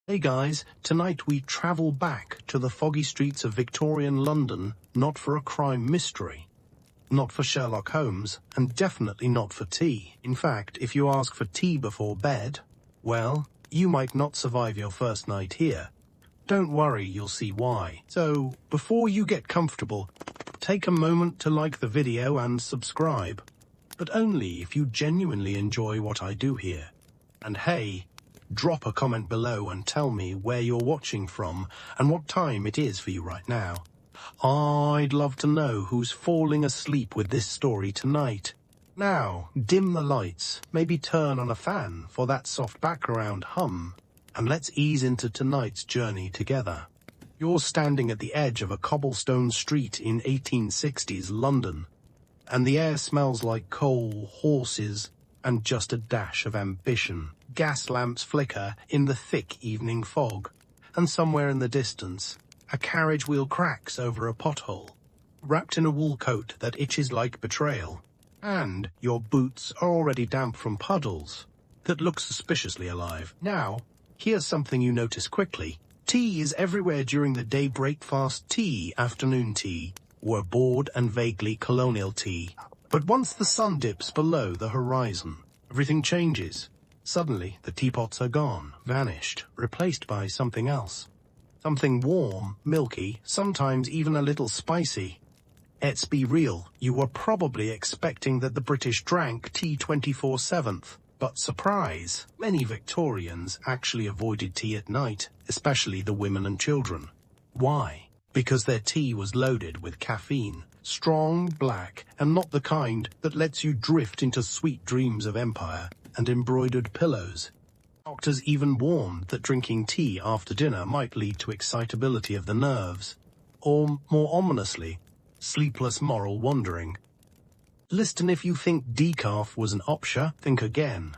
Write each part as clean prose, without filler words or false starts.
Hey guys, tonight we travel back to the foggy streets of Victorian London, not for a crime mystery, not for Sherlock Holmes, and definitely not for tea. In fact, if you ask for tea before bed, well, you might not survive your first night here. Don't worry, you'll see why. So, before you get comfortable, take a moment to like the video and subscribe, but only if you genuinely enjoy what I do here. And hey, drop a comment below and tell me where you're watching from and what time it is for you right now. I'd love to know who's falling asleep with this story tonight. Now, dim the lights, maybe turn on a fan for that soft background hum, and let's ease into tonight's journey together. You're standing at the edge of a cobblestone street in 1860s London, and the air smells like coal, horses, and just a dash of ambition. Gas lamps flicker in the thick evening fog, and somewhere in the distance, a carriage wheel cracks over a pothole, wrapped in a wool coat that itches like betrayal, and your boots are already damp from puddles that look suspiciously alive. Now, here's something you notice quickly. Tea is everywhere during the day. Breakfast tea, afternoon tea, or bored and vaguely colonial tea. But once the sun dips below the horizon, everything changes. Suddenly, the teapots are gone, vanished, replaced by something else. Something warm, milky, sometimes even a little spicy. Let's be real, you were probably expecting that the British drank tea 24/7. But surprise, many Victorians actually avoided tea at night, especially the women and children. Why? Because their tea was loaded with caffeine, strong, black, and not the kind that lets you drift into sweet dreams of empire and embroidered pillows. Doctors even warned that drinking tea after dinner might lead to excitability of the nerves, or, more ominously, sleepless moral wandering. Listen, if you think decaf was an option, think again.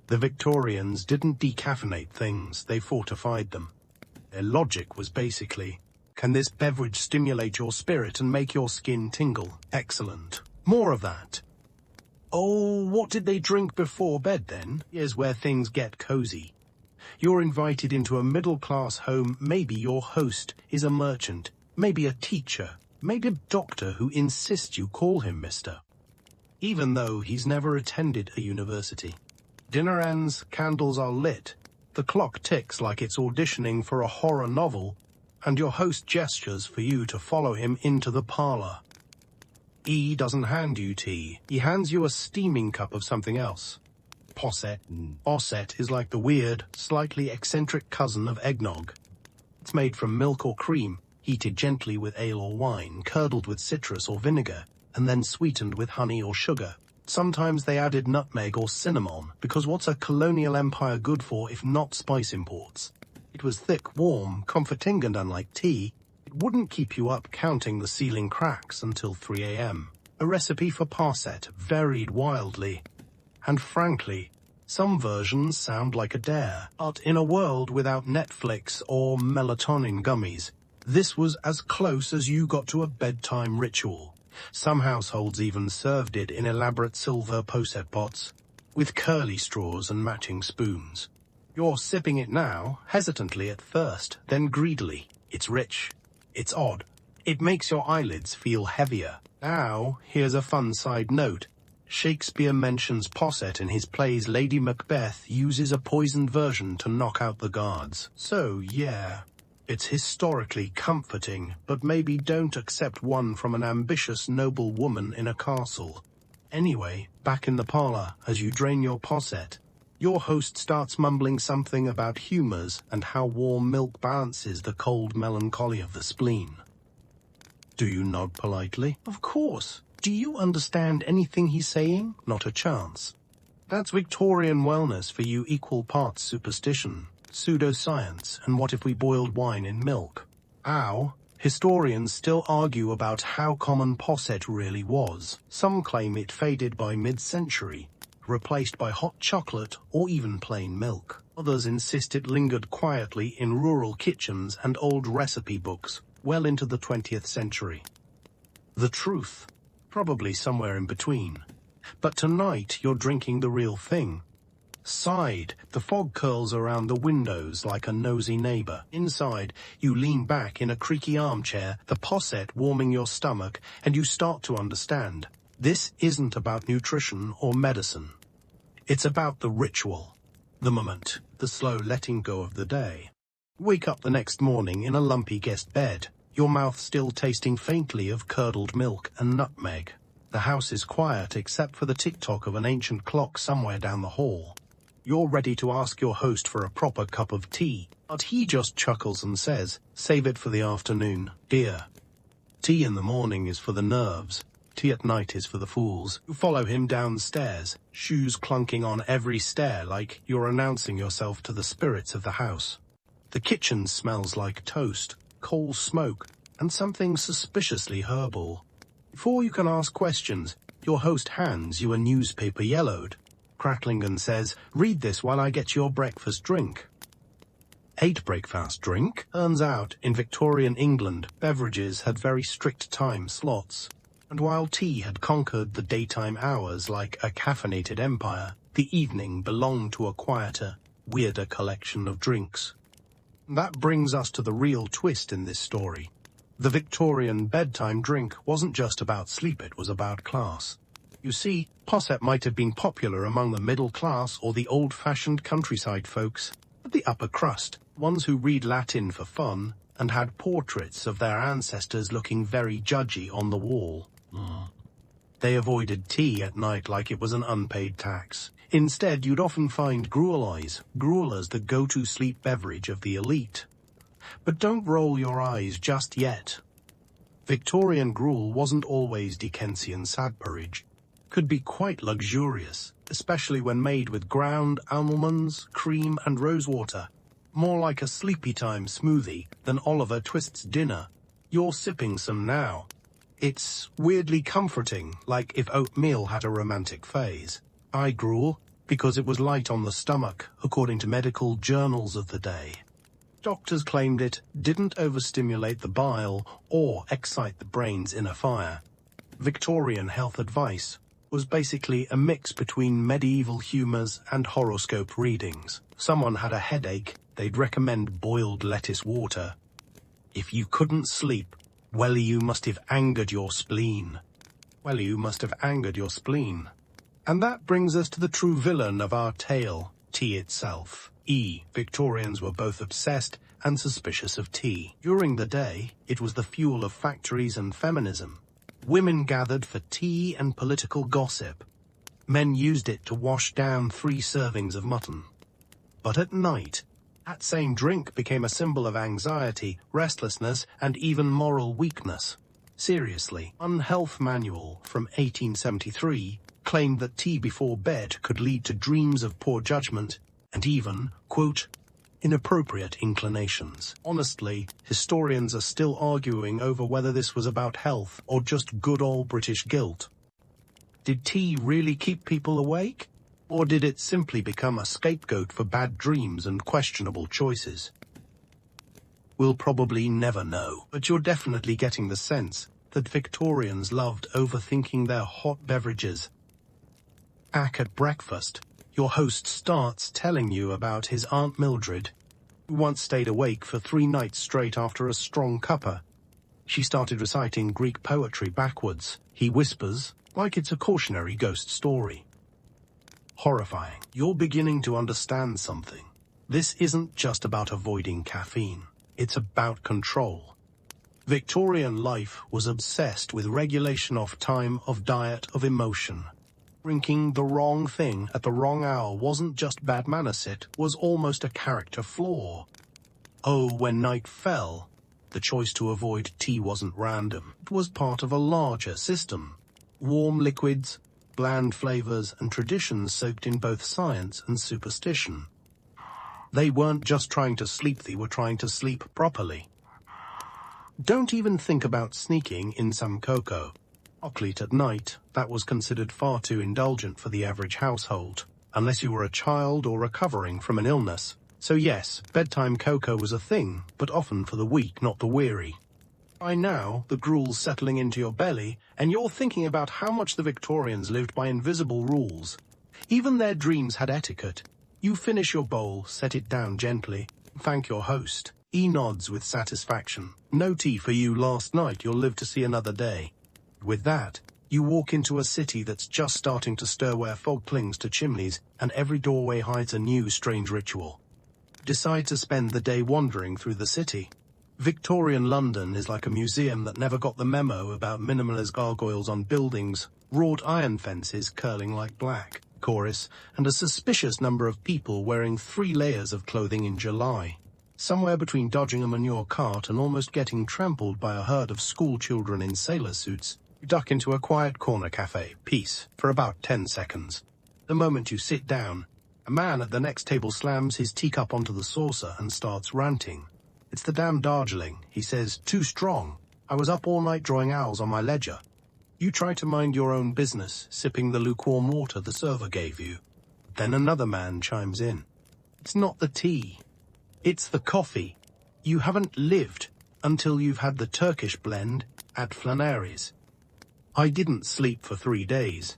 The Victorians didn't decaffeinate things, they fortified them. Their logic was basically, can this beverage stimulate your spirit and make your skin tingle? Excellent. More of that. Oh, what did they drink before bed then? Here's where things get cozy. You're invited into a middle-class home. Maybe your host is a merchant, maybe a teacher, maybe a doctor who insists you call him Mr., even though he's never attended a university. Dinner ends, candles are lit, the clock ticks like it's auditioning for a horror novel, and your host gestures for you to follow him into the parlor. He doesn't hand you tea, he hands you a steaming cup of something else. Posset. Posset is like the weird, slightly eccentric cousin of eggnog. It's made from milk or cream, heated gently with ale or wine, curdled with citrus or vinegar, and then sweetened with honey or sugar. Sometimes they added nutmeg or cinnamon, because what's a colonial empire good for if not spice imports? It was thick, warm, comforting, and unlike tea, it wouldn't keep you up counting the ceiling cracks until 3 a.m. A recipe for posset varied wildly, and frankly, some versions sound like a dare. But in a world without Netflix or melatonin gummies, this was as close as you got to a bedtime ritual. Some households even served it in elaborate silver posset pots, with curly straws and matching spoons. You're sipping it now, hesitantly at first, then greedily. It's rich. It's odd. It makes your eyelids feel heavier. Now, here's a fun side note. Shakespeare mentions posset in his plays. Lady Macbeth uses a poisoned version to knock out the guards. So, yeah, it's historically comforting, but maybe don't accept one from an ambitious noble woman in a castle. Anyway, back in the parlor, as you drain your posset, your host starts mumbling something about humours and how warm milk balances the cold melancholy of the spleen. Do you nod politely? Of course. Do you understand anything he's saying? Not a chance. That's Victorian wellness for you, equal parts superstition, pseudoscience, and what if we boiled wine in milk? Ow. Historians still argue about how common posset really was. Some claim it faded by mid-century, replaced by hot chocolate or even plain milk. Others insist it lingered quietly in rural kitchens and old recipe books well into the 20th century. The truth, probably somewhere in between. But tonight you're drinking the real thing. Outside, the fog curls around the windows like a nosy neighbor. Inside, you lean back in a creaky armchair, the posset warming your stomach, and you start to understand. This isn't about nutrition or medicine. It's about the ritual, the moment, the slow letting go of the day. Wake up the next morning in a lumpy guest bed, your mouth still tasting faintly of curdled milk and nutmeg. The house is quiet except for the tick-tock of an ancient clock somewhere down the hall. You're ready to ask your host for a proper cup of tea, but he just chuckles and says, "Save it for the afternoon, dear. Tea in the morning is for the nerves. Tea at night is for the fools." You follow him downstairs, shoes clunking on every stair like you're announcing yourself to the spirits of the house. The kitchen smells like toast, coal smoke, and something suspiciously herbal. Before you can ask questions, your host hands you a newspaper yellowed, crackling and says, "Read this while I get your breakfast drink." 8 breakfast drink? Turns out, in Victorian England, beverages had very strict time slots. And while tea had conquered the daytime hours like a caffeinated empire, the evening belonged to a quieter, weirder collection of drinks. That brings us to the real twist in this story. The Victorian bedtime drink wasn't just about sleep, it was about class. You see, posset might have been popular among the middle class or the old-fashioned countryside folks, but the upper crust, ones who read Latin for fun, and had portraits of their ancestors looking very judgy on the wall. They avoided tea at night like it was an unpaid tax. Instead, you'd often find gruel as the go-to sleep beverage of the elite. But don't roll your eyes just yet. Victorian gruel wasn't always Dickensian sad porridge. Could be quite luxurious, especially when made with ground almonds, cream and rosewater. More like a sleepy time smoothie than Oliver Twist's dinner. You're sipping some now. It's weirdly comforting, like if oatmeal had a romantic phase. I gruel because it was light on the stomach, according to medical journals of the day. Doctors claimed it didn't overstimulate the bile or excite the brain's inner fire. Victorian health advice was basically a mix between medieval humours and horoscope readings. Someone had a headache, they'd recommend boiled lettuce water. If you couldn't sleep, well, you must have angered your spleen. And that brings us to the true villain of our tale, tea itself. Victorians were both obsessed and suspicious of tea. During the day, it was the fuel of factories and feminism. Women gathered for tea and political gossip. Men used it to wash down 3 servings of mutton. But at night, that same drink became a symbol of anxiety, restlessness, and even moral weakness. Seriously, one health manual from 1873 claimed that tea before bed could lead to dreams of poor judgment and even, quote, inappropriate inclinations. Honestly, historians are still arguing over whether this was about health or just good old British guilt. Did tea really keep people awake? Or did it simply become a scapegoat for bad dreams and questionable choices? We'll probably never know, but you're definitely getting the sense that Victorians loved overthinking their hot beverages. Back at breakfast, your host starts telling you about his Aunt Mildred, who once stayed awake for 3 nights straight after a strong cuppa. She started reciting Greek poetry backwards, he whispers, like it's a cautionary ghost story. Horrifying. You're beginning to understand something. This isn't just about avoiding caffeine. It's about control. Victorian life was obsessed with regulation of time, of diet, of emotion. Drinking the wrong thing at the wrong hour wasn't just bad manners, it was almost a character flaw. Oh, when night fell, the choice to avoid tea wasn't random. It was part of a larger system. Warm liquids, bland flavors, and traditions soaked in both science and superstition. They weren't just trying to sleep, they were trying to sleep properly. Don't even think about sneaking in some cocoa. Chocolate at night, that was considered far too indulgent for the average household, unless you were a child or recovering from an illness. So yes, bedtime cocoa was a thing, but often for the weak, not the weary. By now, the gruel's settling into your belly, and you're thinking about how much the Victorians lived by invisible rules. Even their dreams had etiquette. You finish your bowl, set it down gently, thank your host. He nods with satisfaction. No tea for you last night, you'll live to see another day. With that, you walk into a city that's just starting to stir where fog clings to chimneys and every doorway hides a new strange ritual. Decide to spend the day wandering through the city. Victorian London is like a museum that never got the memo about minimalist gargoyles on buildings, wrought iron fences curling like black, chorus, and a suspicious number of people wearing 3 layers of clothing in July. Somewhere between dodging a manure cart and almost getting trampled by a herd of school children in sailor suits, you duck into a quiet corner cafe, peace, for about 10 seconds. The moment you sit down, a man at the next table slams his teacup onto the saucer and starts ranting. It's the damn Darjeeling, he says, too strong. I was up all night drawing owls on my ledger. You try to mind your own business, sipping the lukewarm water the server gave you. Then another man chimes in. It's not the tea. It's the coffee. You haven't lived until you've had the Turkish blend at Flannery's. I didn't sleep for 3 days,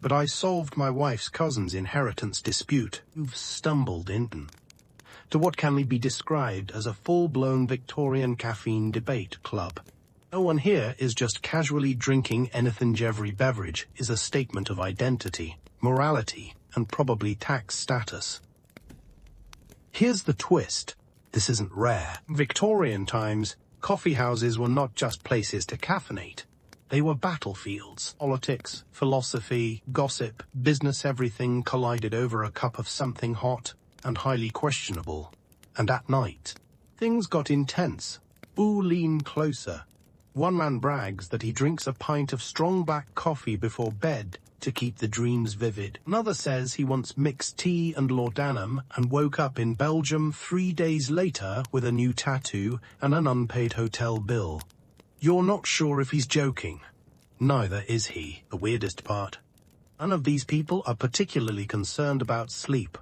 but I solved my wife's cousin's inheritance dispute. You've stumbled into to what can be described as a full-blown Victorian caffeine debate club. No one here is just casually drinking anything. Every beverage is a statement of identity, morality, and probably tax status. Here's the twist. This isn't rare. In Victorian times, coffee houses were not just places to caffeinate. They were battlefields. Politics, philosophy, gossip, business, everything collided over a cup of something hot and highly questionable. And at night, things got intense. Ooh, lean closer. One man brags that he drinks a pint of strong black coffee before bed to keep the dreams vivid. Another says he once mixed tea and laudanum and woke up in Belgium 3 days later with a new tattoo and an unpaid hotel bill. You're not sure if he's joking. Neither is he, the weirdest part. None of these people are particularly concerned about sleep.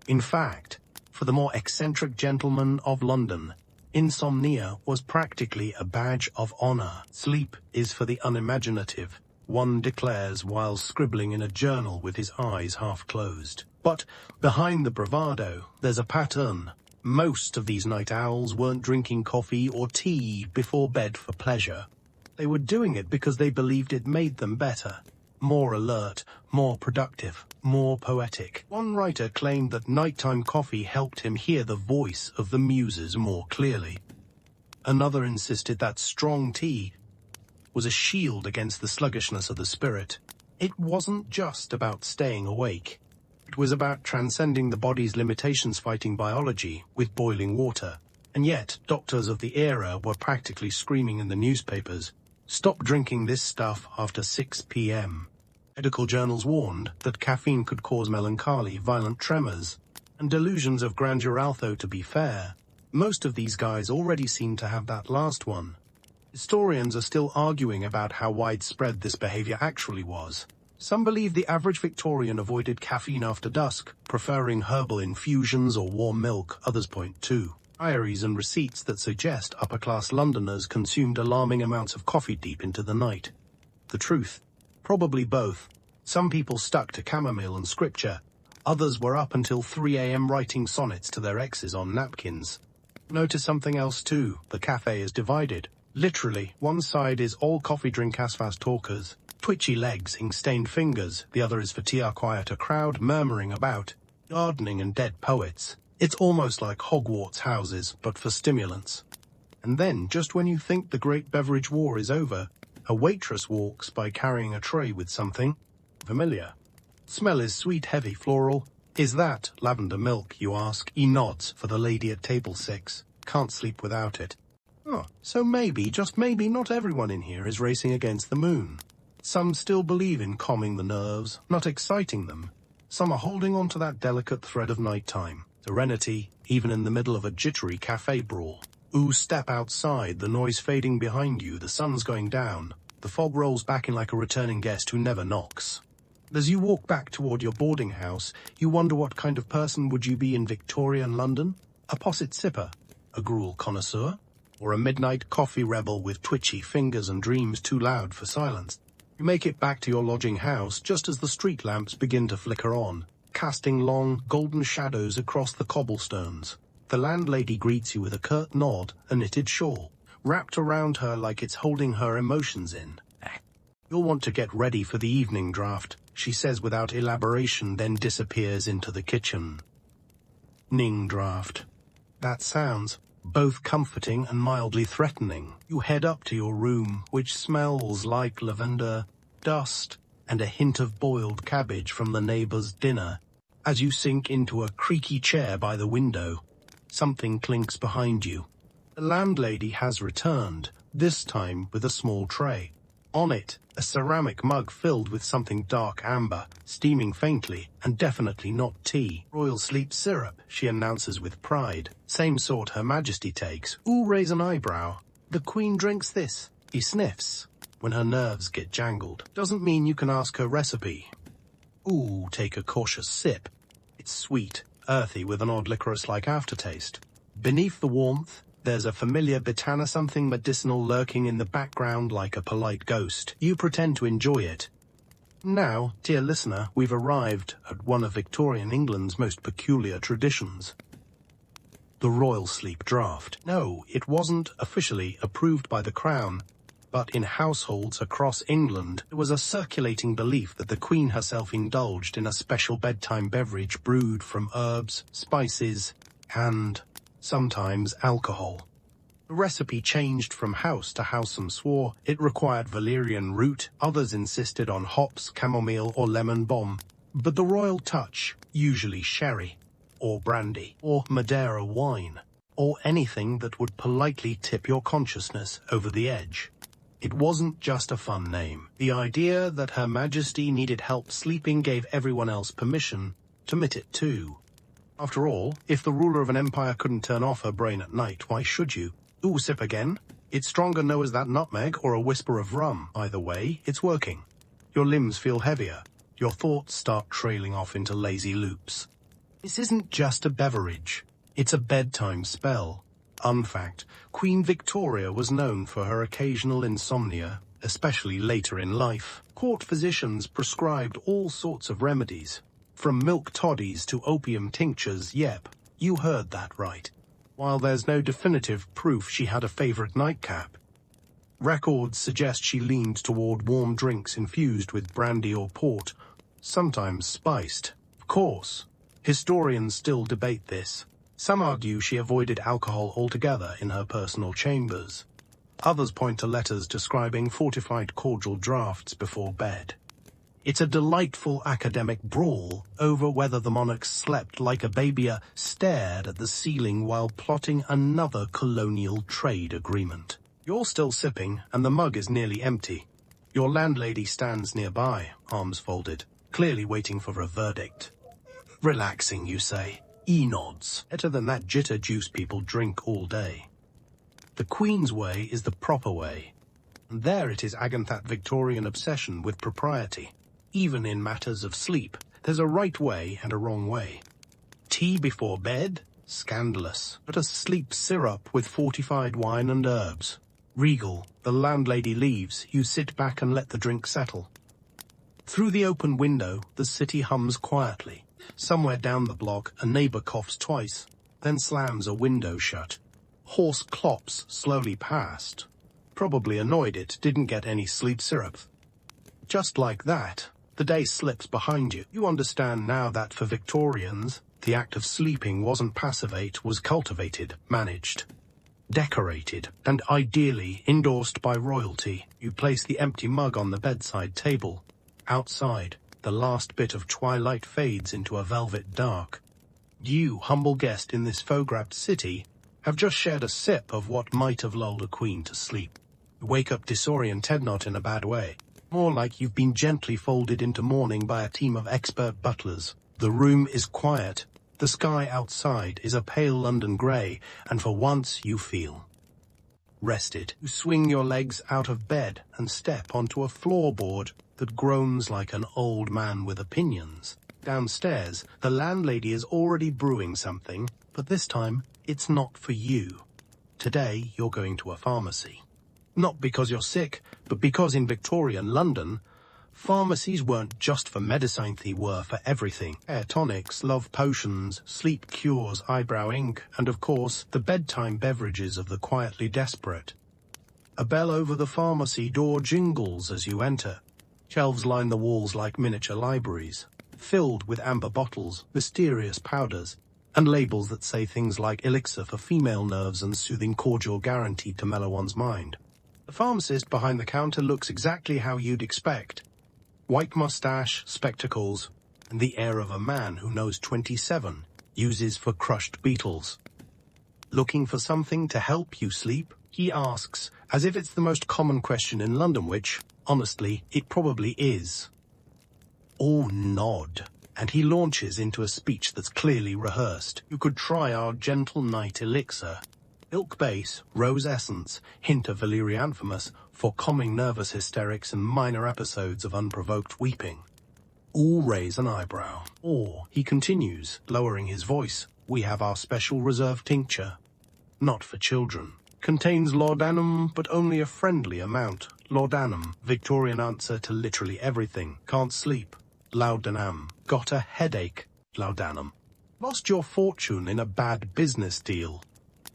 In fact, for the more eccentric gentlemen of London, insomnia was practically a badge of honor. Sleep is for the unimaginative, one declares while scribbling in a journal with his eyes half closed. But behind the bravado, there's a pattern. Most of these night owls weren't drinking coffee or tea before bed for pleasure. They were doing it because they believed it made them better, more alert, more productive, more poetic. One writer claimed that nighttime coffee helped him hear the voice of the muses more clearly. Another insisted that strong tea was a shield against the sluggishness of the spirit. It wasn't just about staying awake. It was about transcending the body's limitations, fighting biology with boiling water. And yet, doctors of the era were practically screaming in the newspapers, "Stop drinking this stuff after 6 p.m. Medical journals warned that caffeine could cause melancholy, violent tremors, and delusions of grandeur. Although, to be fair, most of these guys already seem to have that last one. Historians are still arguing about how widespread this behavior actually was. Some believe the average Victorian avoided caffeine after dusk, preferring herbal infusions or warm milk. Others point to diaries and receipts that suggest upper-class Londoners consumed alarming amounts of coffee deep into the night. The truth? Probably both. Some people stuck to chamomile and scripture. Others were up until 3 a.m. writing sonnets to their exes on napkins. Notice something else too. The cafe is divided. Literally, one side is all coffee drinkers, fast talkers, twitchy legs, ink-stained fingers. The other is for tea, a quieter crowd murmuring about gardening and dead poets. It's almost like Hogwarts houses, but for stimulants. And then, just when you think the great beverage war is over, a waitress walks by carrying a tray with something familiar. Smell is sweet, heavy, floral. Is that lavender milk, you ask? He nods for the lady at table 6. Can't sleep without it. Oh, so maybe, just maybe, not everyone in here is racing against the moon. Some still believe in calming the nerves, not exciting them. Some are holding on to that delicate thread of nighttime, serenity, even in the middle of a jittery cafe brawl. Ooh, step outside, the noise fading behind you, the sun's going down. The fog rolls back in like a returning guest who never knocks. As you walk back toward your boarding house, you wonder what kind of person would you be in Victorian London? A posset sipper? A gruel connoisseur? Or a midnight coffee rebel with twitchy fingers and dreams too loud for silence? You make it back to your lodging house just as the street lamps begin to flicker on, casting long, golden shadows across the cobblestones. The landlady greets you with a curt nod, a knitted shawl, wrapped around her like it's holding her emotions in. You'll want to get ready for the evening draft, she says without elaboration, then disappears into the kitchen. Ning draft. That sounds both comforting and mildly threatening. You head up to your room, which smells like lavender, dust, and a hint of boiled cabbage from the neighbor's dinner. As you sink into a creaky chair by the window, something clinks behind you. The landlady has returned, this time with a small tray. On it, a ceramic mug filled with something dark amber, steaming faintly, and definitely not tea. Royal sleep syrup, she announces with pride. Same sort Her Majesty takes. Ooh, raise an eyebrow. The Queen drinks this. He sniffs when her nerves get jangled. Doesn't mean you can ask her recipe. Ooh, take a cautious sip. It's sweet, earthy with an odd licorice-like aftertaste. Beneath the warmth, there's a familiar bitana, something medicinal lurking in the background like a polite ghost. You pretend to enjoy it. Now, dear listener, we've arrived at one of Victorian England's most peculiar traditions. The royal sleep draught. No, it wasn't officially approved by the Crown, but in households across England, there was a circulating belief that the Queen herself indulged in a special bedtime beverage brewed from herbs, spices, and sometimes alcohol. The recipe changed from house to house. Some swore it required valerian root, others insisted on hops, chamomile, or lemon balm. But the royal touch, usually sherry, or brandy, or Madeira wine, or anything that would politely tip your consciousness over the edge. It wasn't just a fun name. The idea that Her Majesty needed help sleeping gave everyone else permission to admit it too. After all, if the ruler of an empire couldn't turn off her brain at night, why should you? Ooh, sip again? It's stronger no as that nutmeg or a whisper of rum. Either way, it's working. Your limbs feel heavier. Your thoughts start trailing off into lazy loops. This isn't just a beverage. It's a bedtime spell. Fact, Queen Victoria was known for her occasional insomnia, especially later in life. Court physicians prescribed all sorts of remedies, from milk toddies to opium tinctures. Yep, you heard that right. While there's no definitive proof she had a favorite nightcap, records suggest she leaned toward warm drinks infused with brandy or port, sometimes spiced. Of course, historians still debate this. Some argue she avoided alcohol altogether in her personal chambers. Others point to letters describing fortified cordial draughts before bed. It's a delightful academic brawl over whether the monarch slept like a baby or stared at the ceiling while plotting another colonial trade agreement. You're still sipping, and the mug is nearly empty. Your landlady stands nearby, arms folded, clearly waiting for a verdict. Relaxing, you say. Nods. Better than that jitter juice people drink all day. The Queen's way is the proper way. And there it is, that Victorian obsession with propriety. Even in matters of sleep, there's a right way and a wrong way. Tea before bed? Scandalous. But a sleep syrup with fortified wine and herbs. Regal. The landlady leaves, you sit back and let the drink settle. Through the open window, the city hums quietly. Somewhere down the block, a neighbor coughs twice, then slams a window shut. Horse clops slowly past. Probably annoyed it didn't get any sleep syrup. Just like that, the day slips behind you. You understand now that for Victorians, the act of sleeping wasn't passivate, was cultivated, managed, decorated, and ideally endorsed by royalty. You place the empty mug on the bedside table. Outside, the last bit of twilight fades into a velvet dark. You, humble guest in this faux-grabbed city, have just shared a sip of what might have lulled a queen to sleep. You wake up disoriented, not in a bad way. More like you've been gently folded into mourning by a team of expert butlers. The room is quiet. The sky outside is a pale London grey, and for once you feel rested. You swing your legs out of bed and step onto a floorboard that groans like an old man with opinions. Downstairs, the landlady is already brewing something, but this time, it's not for you. Today, you're going to a pharmacy. Not because you're sick, but because in Victorian London, pharmacies weren't just for medicine, they were for everything. Hair tonics, love potions, sleep cures, eyebrow ink, and of course, the bedtime beverages of the quietly desperate. A bell over the pharmacy door jingles as you enter. Shelves line the walls like miniature libraries, filled with amber bottles, mysterious powders, and labels that say things like elixir for female nerves and soothing cordial guaranteed to mellow one's mind. The pharmacist behind the counter looks exactly how you'd expect. White mustache, spectacles, and the air of a man who knows 27 uses for crushed beetles. Looking for something to help you sleep? He asks, as if it's the most common question in London, which, honestly, it probably is. All nod, and he launches into a speech that's clearly rehearsed. You could try our gentle night elixir. Milk base, rose essence, hint of valerianthemous for calming nervous hysterics and minor episodes of unprovoked weeping. All raise an eyebrow. Or, he continues, lowering his voice, we have our special reserve tincture. Not for children. Contains laudanum, but only a friendly amount. Laudanum, Victorian answer to literally everything. Can't sleep. Laudanum. Got a headache. Laudanum. Lost your fortune in a bad business deal.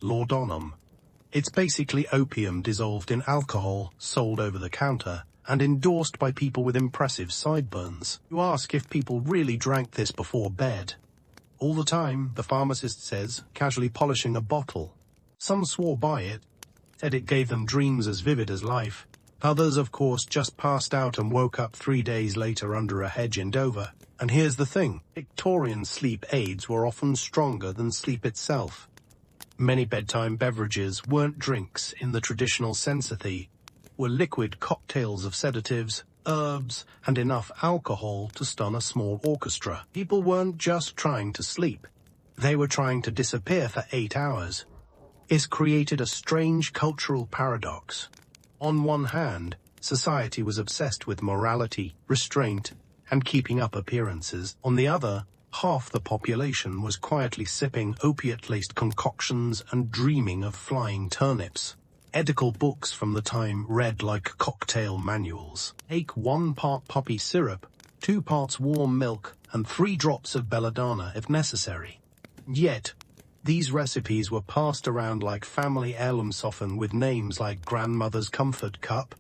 Laudanum. It's basically opium dissolved in alcohol, sold over the counter, and endorsed by people with impressive sideburns. You ask if people really drank this before bed. All the time, the pharmacist says, casually polishing a bottle. Some swore by it, said it gave them dreams as vivid as life. Others, of course, just passed out and woke up 3 days later under a hedge in Dover. And here's the thing, Victorian sleep aids were often stronger than sleep itself. Many bedtime beverages weren't drinks in the traditional sense of the, were liquid cocktails of sedatives, herbs, and enough alcohol to stun a small orchestra. People weren't just trying to sleep. They were trying to disappear for 8 hours. It's created a strange cultural paradox. On one hand, society was obsessed with morality, restraint, and keeping up appearances. On the other, half the population was quietly sipping opiate-laced concoctions and dreaming of flying turnips. Edible books from the time read like cocktail manuals. Take 1 part poppy syrup, 2 parts warm milk, and 3 drops of belladonna if necessary. Yet, these recipes were passed around like family heirloom soften with names like Grandmother's Comfort Cup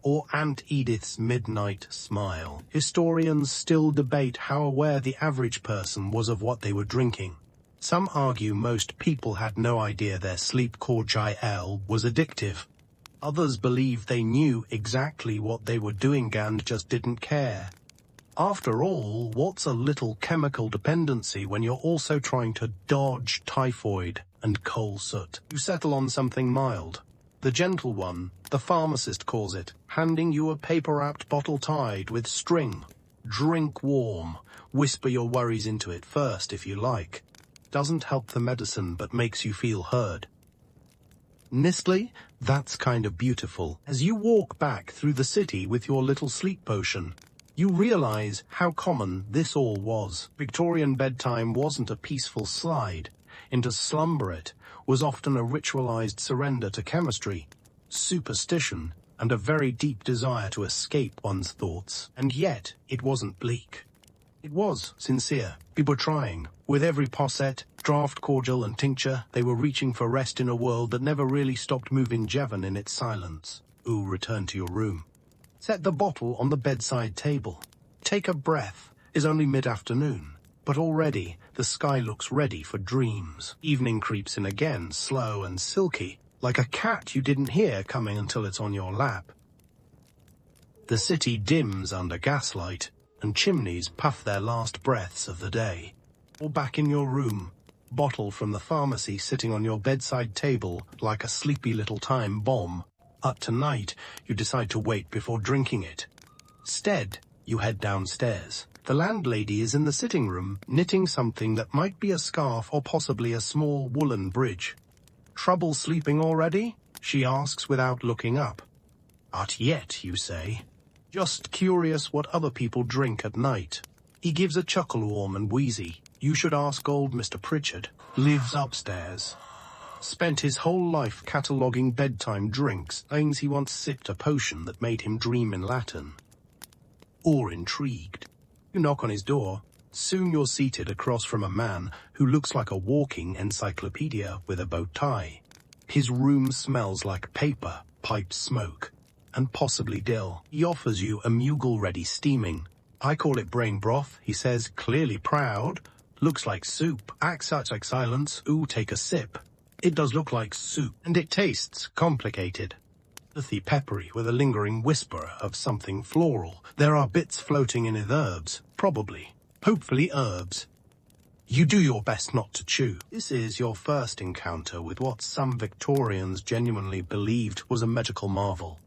or Aunt Edith's Midnight Smile. Historians still debate how aware the average person was of what they were drinking. Some argue most people had no idea their sleep cordial was addictive. Others believe they knew exactly what they were doing and just didn't care. After all, what's a little chemical dependency when you're also trying to dodge typhoid and coal soot? You settle on something mild. The gentle one, the pharmacist calls it, handing you a paper-wrapped bottle tied with string. Drink warm. Whisper your worries into it first if you like. Doesn't help the medicine but makes you feel heard. Honestly, that's kind of beautiful. As you walk back through the city with your little sleep potion, you realize how common this all was. Victorian bedtime wasn't a peaceful slide into slumber. It was often a ritualized surrender to chemistry, superstition, and a very deep desire to escape one's thoughts. And yet, it wasn't bleak. It was sincere. People were trying. With every posset, draft cordial and tincture, they were reaching for rest in a world that never really stopped moving Jevon in its silence. Ooh, return to your room. Set the bottle on the bedside table. Take a breath. It's only mid-afternoon, but already the sky looks ready for dreams. Evening creeps in again, slow and silky, like a cat you didn't hear coming until it's on your lap. The city dims under gaslight, and chimneys puff their last breaths of the day. Or back in your room, bottle from the pharmacy sitting on your bedside table like a sleepy little time bomb. Tonight, you decide to wait before drinking it. Instead, you head downstairs. The landlady is in the sitting room, knitting something that might be a scarf or possibly a small woolen bridge. Trouble sleeping already? She asks without looking up. Not yet, you say. Just curious what other people drink at night. He gives a chuckle warm and wheezy. You should ask old Mr. Pritchard. Lives upstairs. spent his whole life cataloguing bedtime drinks, claims he once sipped a potion that made him dream in Latin. Or intrigued. You knock on his door. Soon you're seated across from a man who looks like a walking encyclopedia with a bow tie. His room smells like paper, pipe smoke, and possibly dill. He offers you a muggle ready steaming. I call it brain broth, he says, clearly proud. Looks like soup. Acts like silence. Ooh, take a sip. It does look like soup, and it tastes complicated. Earthy peppery with a lingering whisper of something floral. There are bits floating in his herbs, probably. Hopefully herbs. You do your best not to chew. This is your first encounter with what some Victorians genuinely believed was a magical marvel.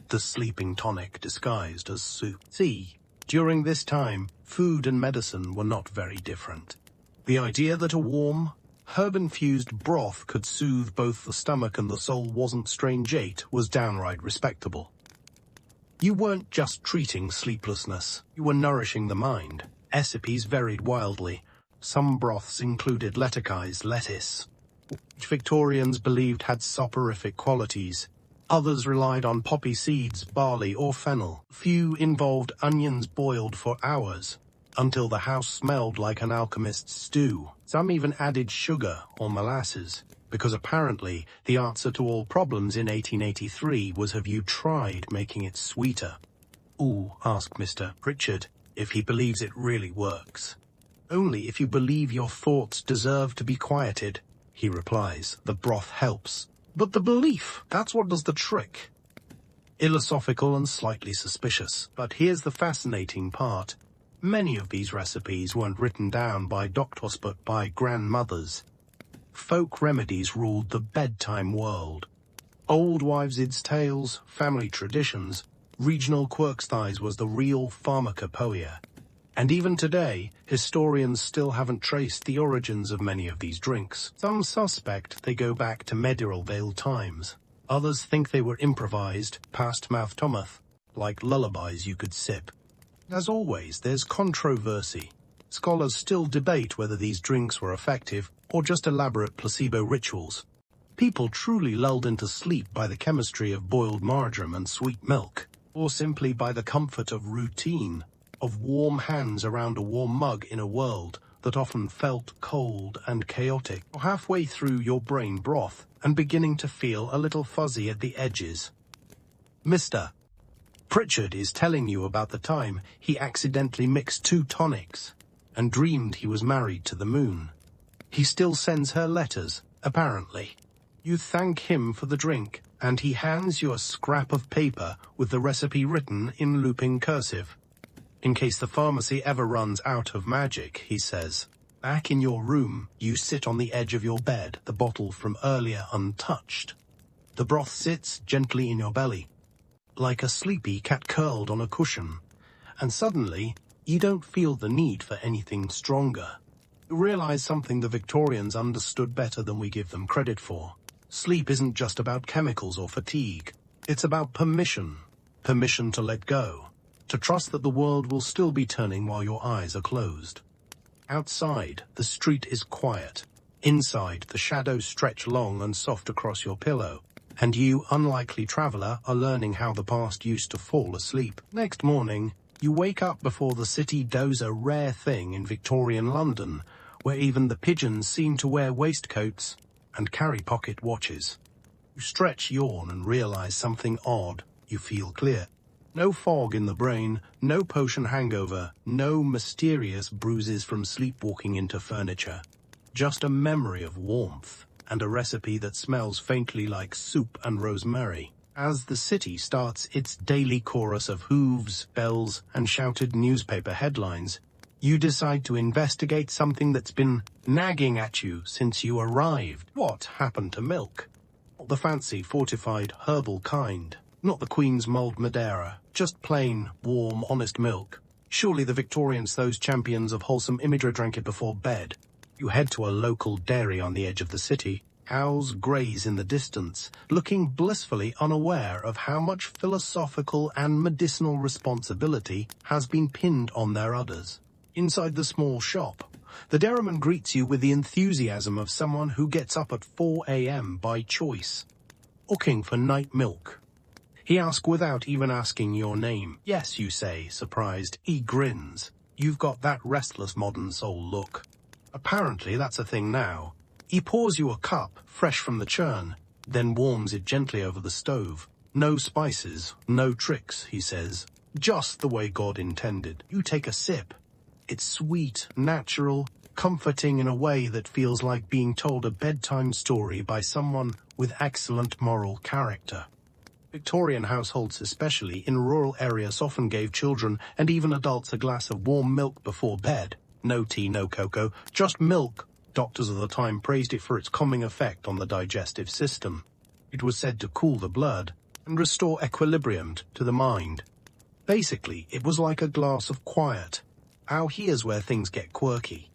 The sleeping tonic disguised as soup. See, during this time, food and medicine were not very different. The idea that a warm, herb-infused broth could soothe both the stomach and the soul wasn't strange yet, was downright respectable. You weren't just treating sleeplessness, you were nourishing the mind. Recipes varied wildly. Some broths included leticized lettuce, which Victorians believed had soporific qualities. Others relied on poppy seeds, barley, or fennel. Few involved onions boiled for hours, until the house smelled like an alchemist's stew. Some even added sugar or molasses, because apparently the answer to all problems in 1883 was, have you tried making it sweeter? Ooh, asked Mr. Pritchard, if he believes it really works. Only if you believe your thoughts deserve to be quieted, he replies. The broth helps. But the belief, that's what does the trick. Philosophical and slightly suspicious. But here's the fascinating part. Many of these recipes weren't written down by doctors but by grandmothers. Folk remedies ruled the bedtime world. Old wives' tales, family traditions, regional quirks was the real pharmacopoeia. And even today, historians still haven't traced the origins of many of these drinks. Some suspect they go back to medieval times. Others think they were improvised, passed mouth to mouth, like lullabies you could sip. As always, there's controversy. Scholars still debate whether these drinks were effective or just elaborate placebo rituals. People truly lulled into sleep by the chemistry of boiled marjoram and sweet milk, or simply by the comfort of routine, of warm hands around a warm mug in a world that often felt cold and chaotic. Halfway through your brain broth and beginning to feel a little fuzzy at the edges. Mr. Pritchard is telling you about the time he accidentally mixed 2 tonics and dreamed he was married to the moon. He still sends her letters, apparently. You thank him for the drink, and he hands you a scrap of paper with the recipe written in looping cursive. In case the pharmacy ever runs out of magic, he says. Back in your room, you sit on the edge of your bed, the bottle from earlier untouched. The broth sits gently in your belly, like a sleepy cat curled on a cushion, and suddenly, you don't feel the need for anything stronger. You realize something the Victorians understood better than we give them credit for. Sleep isn't just about chemicals or fatigue. It's about permission. Permission to let go. To trust that the world will still be turning while your eyes are closed. Outside, the street is quiet. Inside, the shadows stretch long and soft across your pillow. And you, unlikely traveler, are learning how the past used to fall asleep. Next morning, you wake up before the city does a rare thing in Victorian London, where even the pigeons seem to wear waistcoats and carry pocket watches. You stretch, yawn, and realize something odd. You feel clear. No fog in the brain, no potion hangover, no mysterious bruises from sleepwalking into furniture. Just a memory of warmth, and a recipe that smells faintly like soup and rosemary. As the city starts its daily chorus of hooves, bells, and shouted newspaper headlines, you decide to investigate something that's been nagging at you since you arrived. What happened to milk? Not the fancy, fortified, herbal kind. Not the Queen's mulled Madeira. Just plain, warm, honest milk. Surely the Victorians, those champions of wholesome imagery, drank it before bed. You head to a local dairy on the edge of the city. Cows graze in the distance, looking blissfully unaware of how much philosophical and medicinal responsibility has been pinned on their udders. Inside the small shop, the dairyman greets you with the enthusiasm of someone who gets up at 4 a.m. by choice, looking for night milk. He asks without even asking your name. Yes, you say, surprised. He grins. You've got that restless modern soul look. Apparently that's a thing now. He pours you a cup, fresh from the churn, then warms it gently over the stove. No spices, no tricks, he says. Just the way God intended. You take a sip. It's sweet, natural, comforting in a way that feels like being told a bedtime story by someone with excellent moral character. Victorian households, especially in rural areas, often gave children and even adults a glass of warm milk before bed. No tea, no cocoa, just milk. Doctors of the time praised it for its calming effect on the digestive system. It was said to cool the blood and restore equilibrium to the mind. Basically, it was like a glass of quiet. Now here's where things get quirky.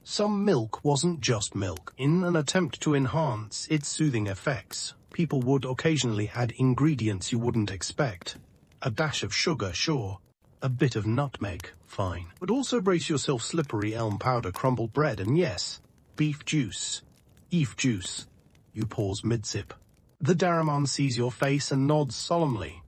Some milk wasn't just milk. In an attempt to enhance its soothing effects, people would occasionally add ingredients you wouldn't expect. A dash of sugar, sure. A bit of nutmeg, fine. But also brace yourself: slippery elm powder, crumbled bread, and yes, beef juice. Beef juice. You pause mid-sip. The dairyman sees your face and nods solemnly.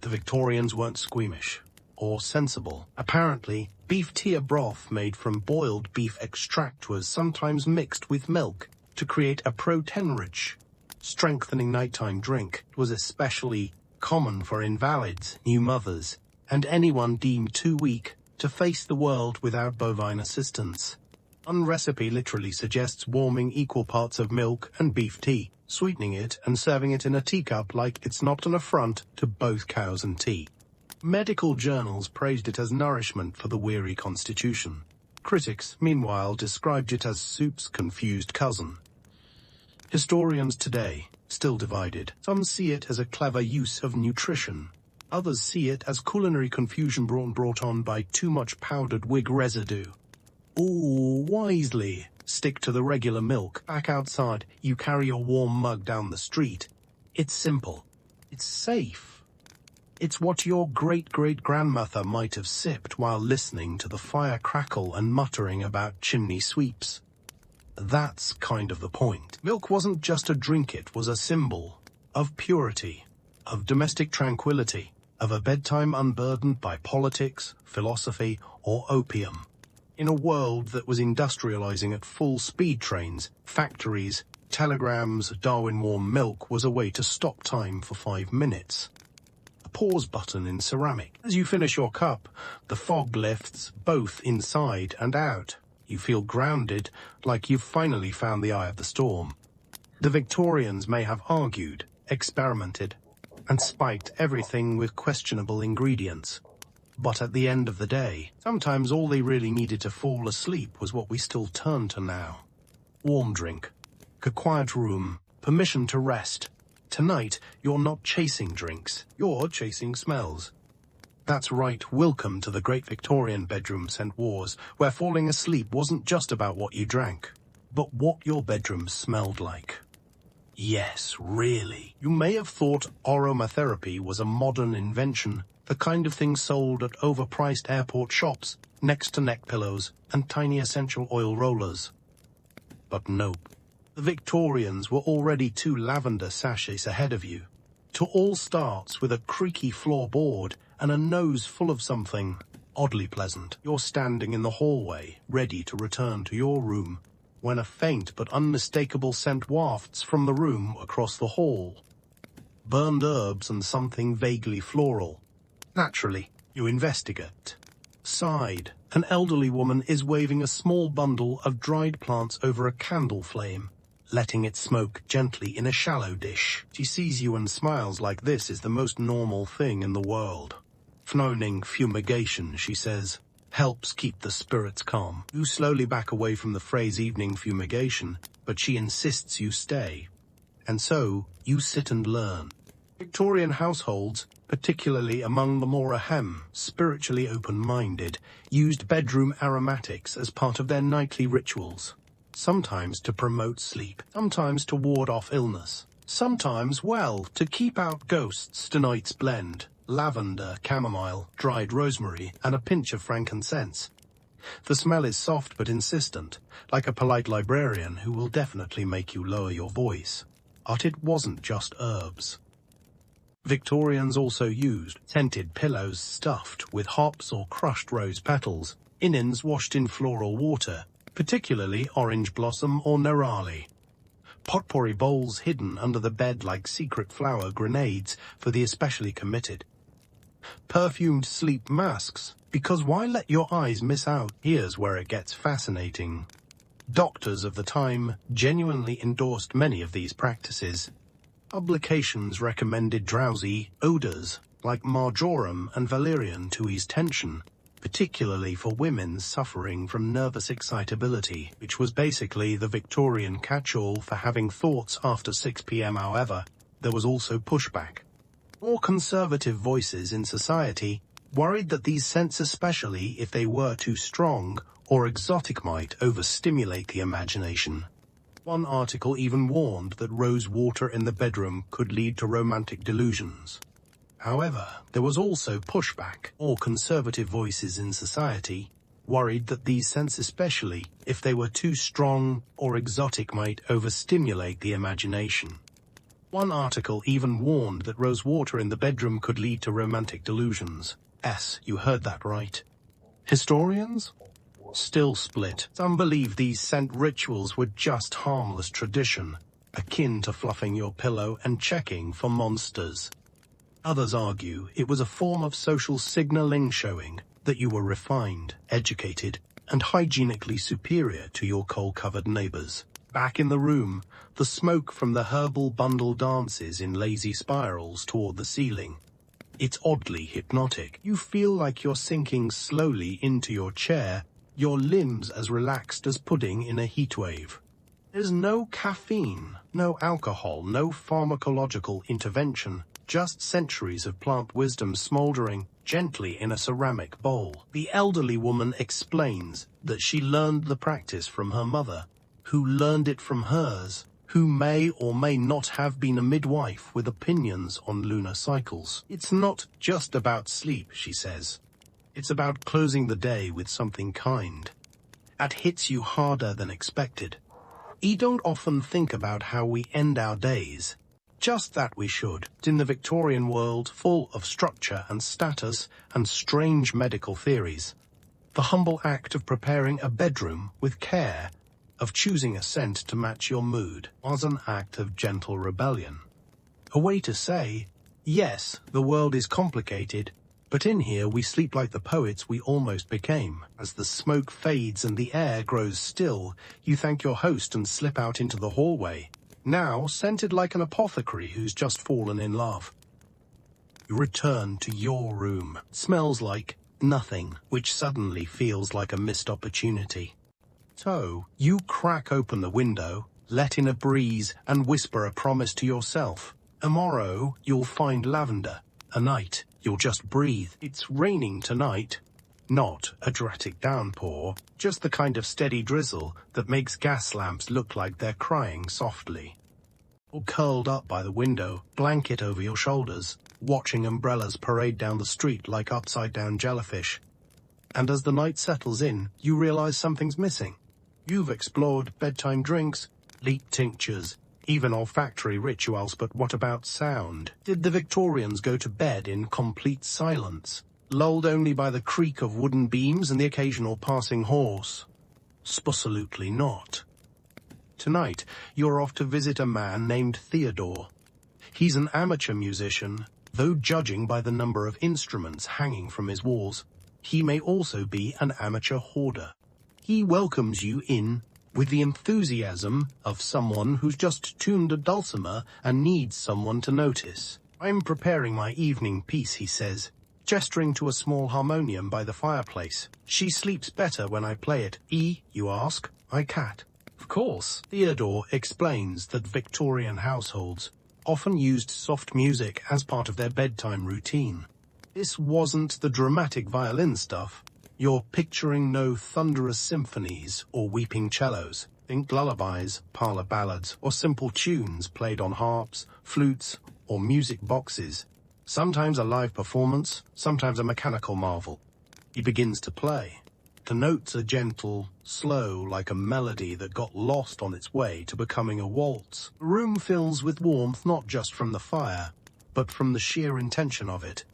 The Victorians weren't squeamish or sensible. Apparently, beef tea broth made from boiled beef extract was sometimes mixed with milk to create a protein-rich, strengthening nighttime drink. It was especially common for invalids, new mothers, and anyone deemed too weak to face the world without bovine assistance. One recipe literally suggests warming equal parts of milk and beef tea, sweetening it and serving it in a teacup like it's not an affront to both cows and tea. Medical journals praised it as nourishment for the weary constitution. Critics, meanwhile, described it as soup's confused cousin. Historians today, still divided. Some see it as a clever use of nutrition. Others see it as culinary confusion brought on by too much powdered wig residue. Ooh, wisely. Stick to the regular milk. Back outside, you carry your warm mug down the street. It's simple. It's safe. It's what your great-great-grandmother might have sipped while listening to the fire crackle and muttering about chimney sweeps. That's kind of the point. Milk wasn't just a drink, it was a symbol of purity, of domestic tranquility, of a bedtime unburdened by politics, philosophy, or opium. In a world that was industrializing at full speed, trains, factories, telegrams, Darwin warm milk was a way to stop time for 5 minutes. A pause button in ceramic. As you finish your cup, the fog lifts both inside and out. You feel grounded, like you've finally found the eye of the storm. The Victorians may have argued, experimented, and spiked everything with questionable ingredients. But at the end of the day, sometimes all they really needed to fall asleep was what we still turn to now. Warm drink, a quiet room, permission to rest. Tonight, you're not chasing drinks, you're chasing smells. That's right, welcome to the great Victorian bedroom scent wars, where falling asleep wasn't just about what you drank, but what your bedroom smelled like. Yes, really. You may have thought aromatherapy was a modern invention, the kind of thing sold at overpriced airport shops, next to neck pillows and tiny essential oil rollers. But nope. The Victorians were already 2 lavender sachets ahead of you. It all starts with a creaky floorboard and a nose full of something oddly pleasant. You're standing in the hallway, ready to return to your room, when a faint but unmistakable scent wafts from the room across the hall. Burned herbs and something vaguely floral. Naturally, you investigate. Side, an elderly woman is waving a small bundle of dried plants over a candle flame, letting it smoke gently in a shallow dish. She sees you and smiles like this is the most normal thing in the world. Fnoning fumigation, she says, helps keep the spirits calm. You slowly back away from the phrase evening fumigation, but she insists you stay. And so, you sit and learn. Victorian households, particularly among the more spiritually open-minded, used bedroom aromatics as part of their nightly rituals. Sometimes to promote sleep, sometimes to ward off illness, sometimes, well, to keep out ghosts. Tonight's blend: lavender, chamomile, dried rosemary, and a pinch of frankincense. The smell is soft but insistent, like a polite librarian who will definitely make you lower your voice. But it wasn't just herbs. Victorians also used scented pillows stuffed with hops or crushed rose petals, inins washed in floral water, particularly orange blossom or nerali. Potpourri bowls hidden under the bed like secret flower grenades for the especially committed. Perfumed sleep masks, because why let your eyes miss out? Here's where it gets fascinating. Doctors of the time genuinely endorsed many of these practices. Publications recommended drowsy odors like marjoram and valerian to ease tension, particularly for women suffering from nervous excitability, which was basically the Victorian catch-all for having thoughts after 6 p.m. However, there was also pushback. More conservative voices in society worried that these scents, especially if they were too strong or exotic, might overstimulate the imagination. One article even warned that rose water in the bedroom could lead to romantic delusions. However, there was also pushback. More conservative voices in society worried that these scents, especially if they were too strong or exotic, might overstimulate the imagination. One article even warned that rose water in the bedroom could lead to romantic delusions. Yes, you heard that right. Historians still split. Some believe these scent rituals were just harmless tradition, akin to fluffing your pillow and checking for monsters. Others argue it was a form of social signaling, showing that you were refined, educated, and hygienically superior to your coal-covered neighbors. Back in the room, the smoke from the herbal bundle dances in lazy spirals toward the ceiling. It's oddly hypnotic. You feel like you're sinking slowly into your chair, your limbs as relaxed as pudding in a heatwave. There's no caffeine, no alcohol, no pharmacological intervention, just centuries of plant wisdom smoldering gently in a ceramic bowl. The elderly woman explains that she learned the practice from her mother, who learned it from hers, who may or may not have been a midwife with opinions on lunar cycles. It's not just about sleep, she says. It's about closing the day with something kind that hits you harder than expected. We don't often think about how we end our days. Just that we should. In the Victorian world, full of structure and status and strange medical theories, the humble act of preparing a bedroom with care, of choosing a scent to match your mood, was an act of gentle rebellion. A way to say, yes, the world is complicated, but in here we sleep like the poets we almost became. As the smoke fades and the air grows still, you thank your host and slip out into the hallway, now scented like an apothecary who's just fallen in love. You return to your room. It smells like nothing, which suddenly feels like a missed opportunity. So, you crack open the window, let in a breeze, and whisper a promise to yourself. Tomorrow, you'll find lavender. A night, you'll just breathe. It's raining tonight. Not a dramatic downpour, just the kind of steady drizzle that makes gas lamps look like they're crying softly. Or curled up by the window, blanket over your shoulders, watching umbrellas parade down the street like upside-down jellyfish. And as the night settles in, you realize something's missing. You've explored bedtime drinks, leak tinctures, even olfactory rituals, but what about sound? Did the Victorians go to bed in complete silence, lulled only by the creak of wooden beams and the occasional passing horse? Absolutely not. Tonight, you're off to visit a man named Theodore. He's an amateur musician, though judging by the number of instruments hanging from his walls, he may also be an amateur hoarder. He welcomes you in with the enthusiasm of someone who's just tuned a dulcimer and needs someone to notice. I'm preparing my evening piece, he says, gesturing to a small harmonium by the fireplace. She sleeps better when I play it. You ask? I can't. Of course. Theodore explains that Victorian households often used soft music as part of their bedtime routine. This wasn't the dramatic violin stuff. You're picturing no thunderous symphonies or weeping cellos. Think lullabies, parlor ballads, or simple tunes played on harps, flutes, or music boxes. Sometimes a live performance, sometimes a mechanical marvel. He begins to play. The notes are gentle, slow, like a melody that got lost on its way to becoming a waltz. The room fills with warmth not just from the fire, but from the sheer intention of it.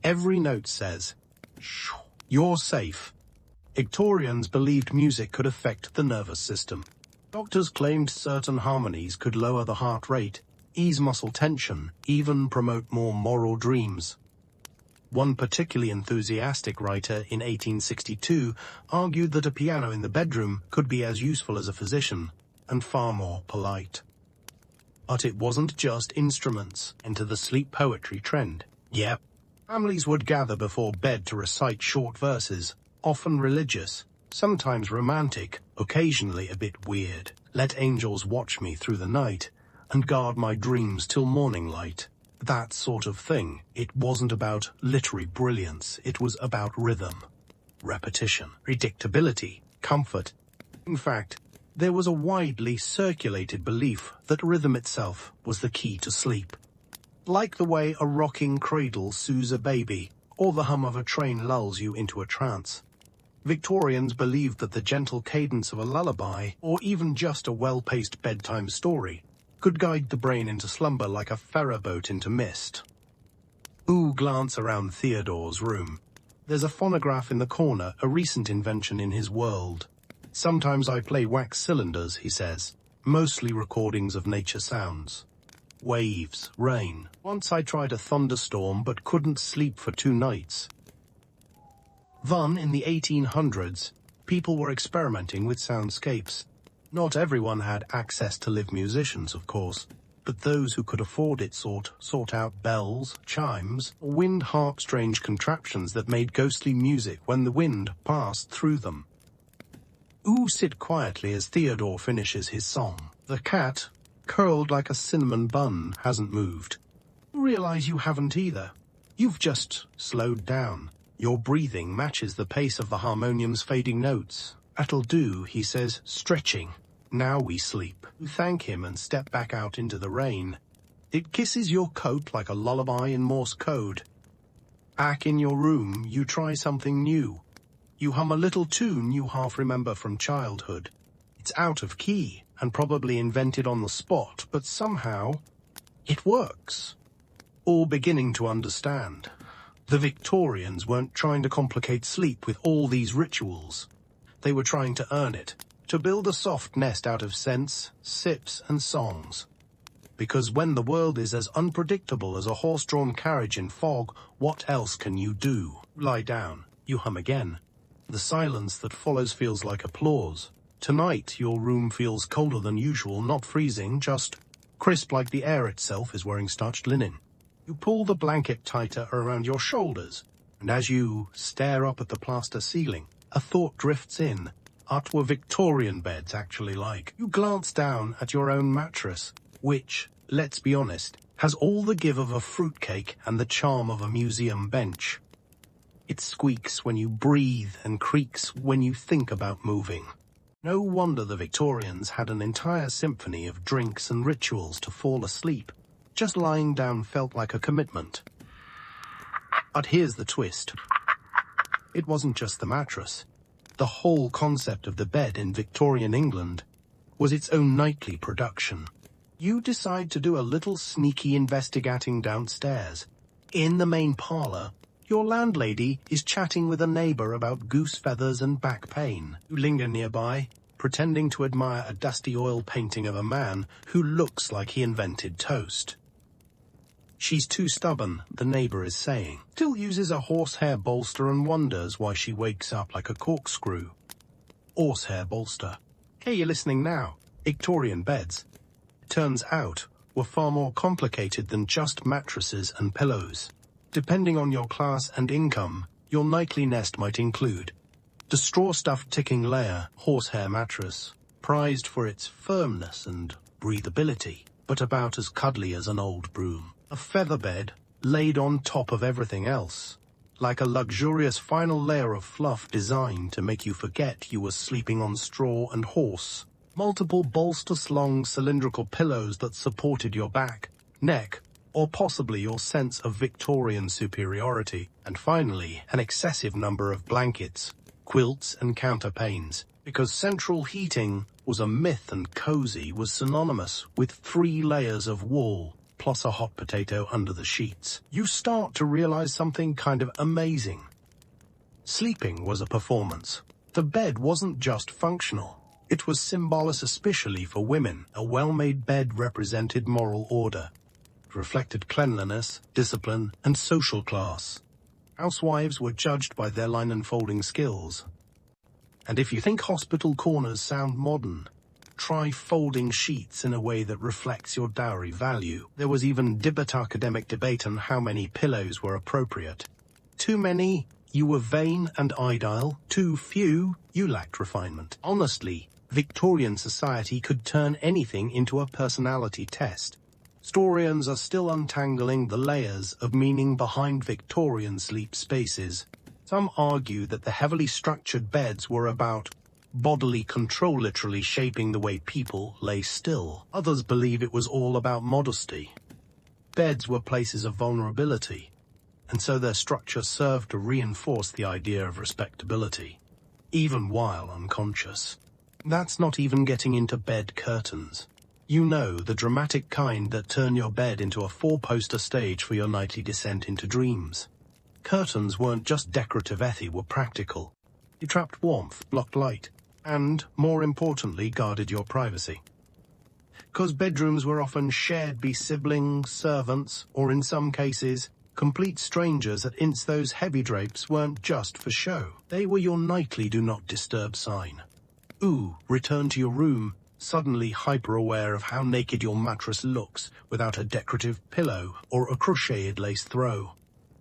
Every note says, "Shh, you're safe." Victorians believed music could affect the nervous system. Doctors claimed certain harmonies could lower the heart rate, ease muscle tension, even promote more moral dreams. One particularly enthusiastic writer in 1862 argued that a piano in the bedroom could be as useful as a physician, and far more polite. But it wasn't just instruments. Enter the sleep poetry trend. Yep. Families would gather before bed to recite short verses, often religious, sometimes romantic, occasionally a bit weird. Let angels watch me through the night, and guard my dreams till morning light. That sort of thing. It wasn't about literary brilliance, it was about rhythm, repetition, predictability, comfort. In fact, there was a widely circulated belief that rhythm itself was the key to sleep. Like the way a rocking cradle soothes a baby, or the hum of a train lulls you into a trance. Victorians believed that the gentle cadence of a lullaby, or even just a well-paced bedtime story, could guide the brain into slumber like a ferryboat into mist. Ooh, glance around Theodore's room. There's a phonograph in the corner, a recent invention in his world. Sometimes I play wax cylinders, he says, mostly recordings of nature sounds. Waves, rain. Once I tried a thunderstorm but couldn't sleep for 2 nights. Then, in the 1800s, people were experimenting with soundscapes. Not everyone had access to live musicians, of course, but those who could afford it sought out bells, chimes, wind harp strange contraptions that made ghostly music when the wind passed through them. Ooh, sit quietly as Theodore finishes his song. The cat, curled like a cinnamon bun, hasn't moved. You realize you haven't either. You've just slowed down. Your breathing matches the pace of the harmonium's fading notes. "That'll do," he says, stretching. "Now we sleep." You thank him and step back out into the rain. It kisses your coat like a lullaby in Morse code. Back in your room, you try something new. You hum a little tune you half remember from childhood. It's out of key and probably invented on the spot, but somehow it works. All beginning to understand. The Victorians weren't trying to complicate sleep with all these rituals. They were trying to earn it, to build a soft nest out of scents, sips, and songs. Because when the world is as unpredictable as a horse-drawn carriage in fog, what else can you do? Lie down. You hum again. The silence that follows feels like applause. Tonight, your room feels colder than usual, not freezing, just crisp like the air itself is wearing starched linen. You pull the blanket tighter around your shoulders, and as you stare up at the plaster ceiling, a thought drifts in. What were Victorian beds actually like? You glance down at your own mattress, which, let's be honest, has all the give of a fruitcake and the charm of a museum bench. It squeaks when you breathe and creaks when you think about moving. No wonder the Victorians had an entire symphony of drinks and rituals to fall asleep. Just lying down felt like a commitment. But here's the twist. It wasn't just the mattress. The whole concept of the bed in Victorian England was its own nightly production. You decide to do a little sneaky investigating downstairs. In the main parlour, your landlady is chatting with a neighbour about goose feathers and back pain. You linger nearby, pretending to admire a dusty oil painting of a man who looks like he invented toast. She's too stubborn, the neighbour is saying. Still uses a horsehair bolster and wonders why she wakes up like a corkscrew. Horsehair bolster. Hey, you're listening now. Victorian beds, turns out, were far more complicated than just mattresses and pillows. Depending on your class and income, your nightly nest might include the straw-stuffed ticking layer, horsehair mattress, prized for its firmness and breathability, but about as cuddly as an old broom. A feather bed laid on top of everything else, like a luxurious final layer of fluff designed to make you forget you were sleeping on straw and horse. Multiple bolster-slung cylindrical pillows that supported your back, neck, or possibly your sense of Victorian superiority. And finally, an excessive number of blankets, quilts and counterpanes, because central heating was a myth and cozy was synonymous with 3 layers of wool plus a hot potato under the sheets. You start to realize something kind of amazing. Sleeping was a performance. The bed wasn't just functional. It was symbolic, especially for women. A well-made bed represented moral order. It reflected cleanliness, discipline, and social class. Housewives were judged by their linen folding skills. And if you think hospital corners sound modern, try folding sheets in a way that reflects your dowry value. There was even academic debate on how many pillows were appropriate. Too many, you were vain and ideal. Too few, you lacked refinement. Honestly, Victorian society could turn anything into a personality test. Historians are still untangling the layers of meaning behind Victorian sleep spaces. Some argue that the heavily structured beds were about bodily control, literally shaping the way people lay still. Others believe it was all about modesty. Beds were places of vulnerability, and so their structure served to reinforce the idea of respectability, even while unconscious. That's not even getting into bed curtains. You know, the dramatic kind that turn your bed into a 4-poster stage for your nightly descent into dreams. Curtains weren't just decorative, they were practical. They trapped warmth, blocked light, and, more importantly, guarded your privacy. Because bedrooms were often shared by siblings, servants, or in some cases, complete strangers, those heavy drapes weren't just for show. They were your nightly do not disturb sign. Return to your room, suddenly hyper-aware of how naked your mattress looks without a decorative pillow or a crocheted lace throw.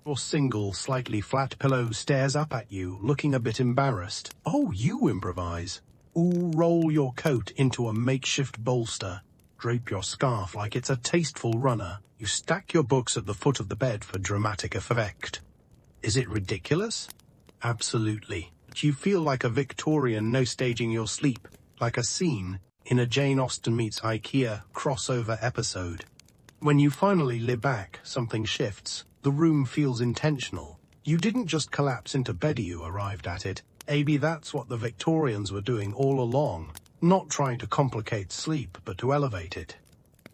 Your single, slightly flat pillow stares up at you, looking a bit embarrassed. You improvise. Roll your coat into a makeshift bolster. Drape your scarf like it's a tasteful runner. You stack your books at the foot of the bed for dramatic effect. Is it ridiculous? Absolutely. But you feel like a Victorian no-staging your sleep, like a scene in a Jane Austen meets IKEA crossover episode. When you finally lie back, something shifts. The room feels intentional. You didn't just collapse into bed, you arrived at it. Maybe that's what the Victorians were doing all along. Not trying to complicate sleep, but to elevate it.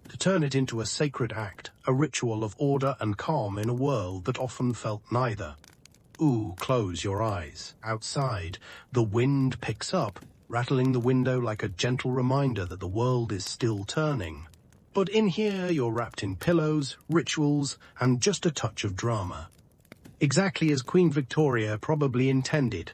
To turn it into a sacred act, a ritual of order and calm in a world that often felt neither. Close your eyes. Outside, the wind picks up, rattling the window like a gentle reminder that the world is still turning. But in here, you're wrapped in pillows, rituals, and just a touch of drama. Exactly as Queen Victoria probably intended.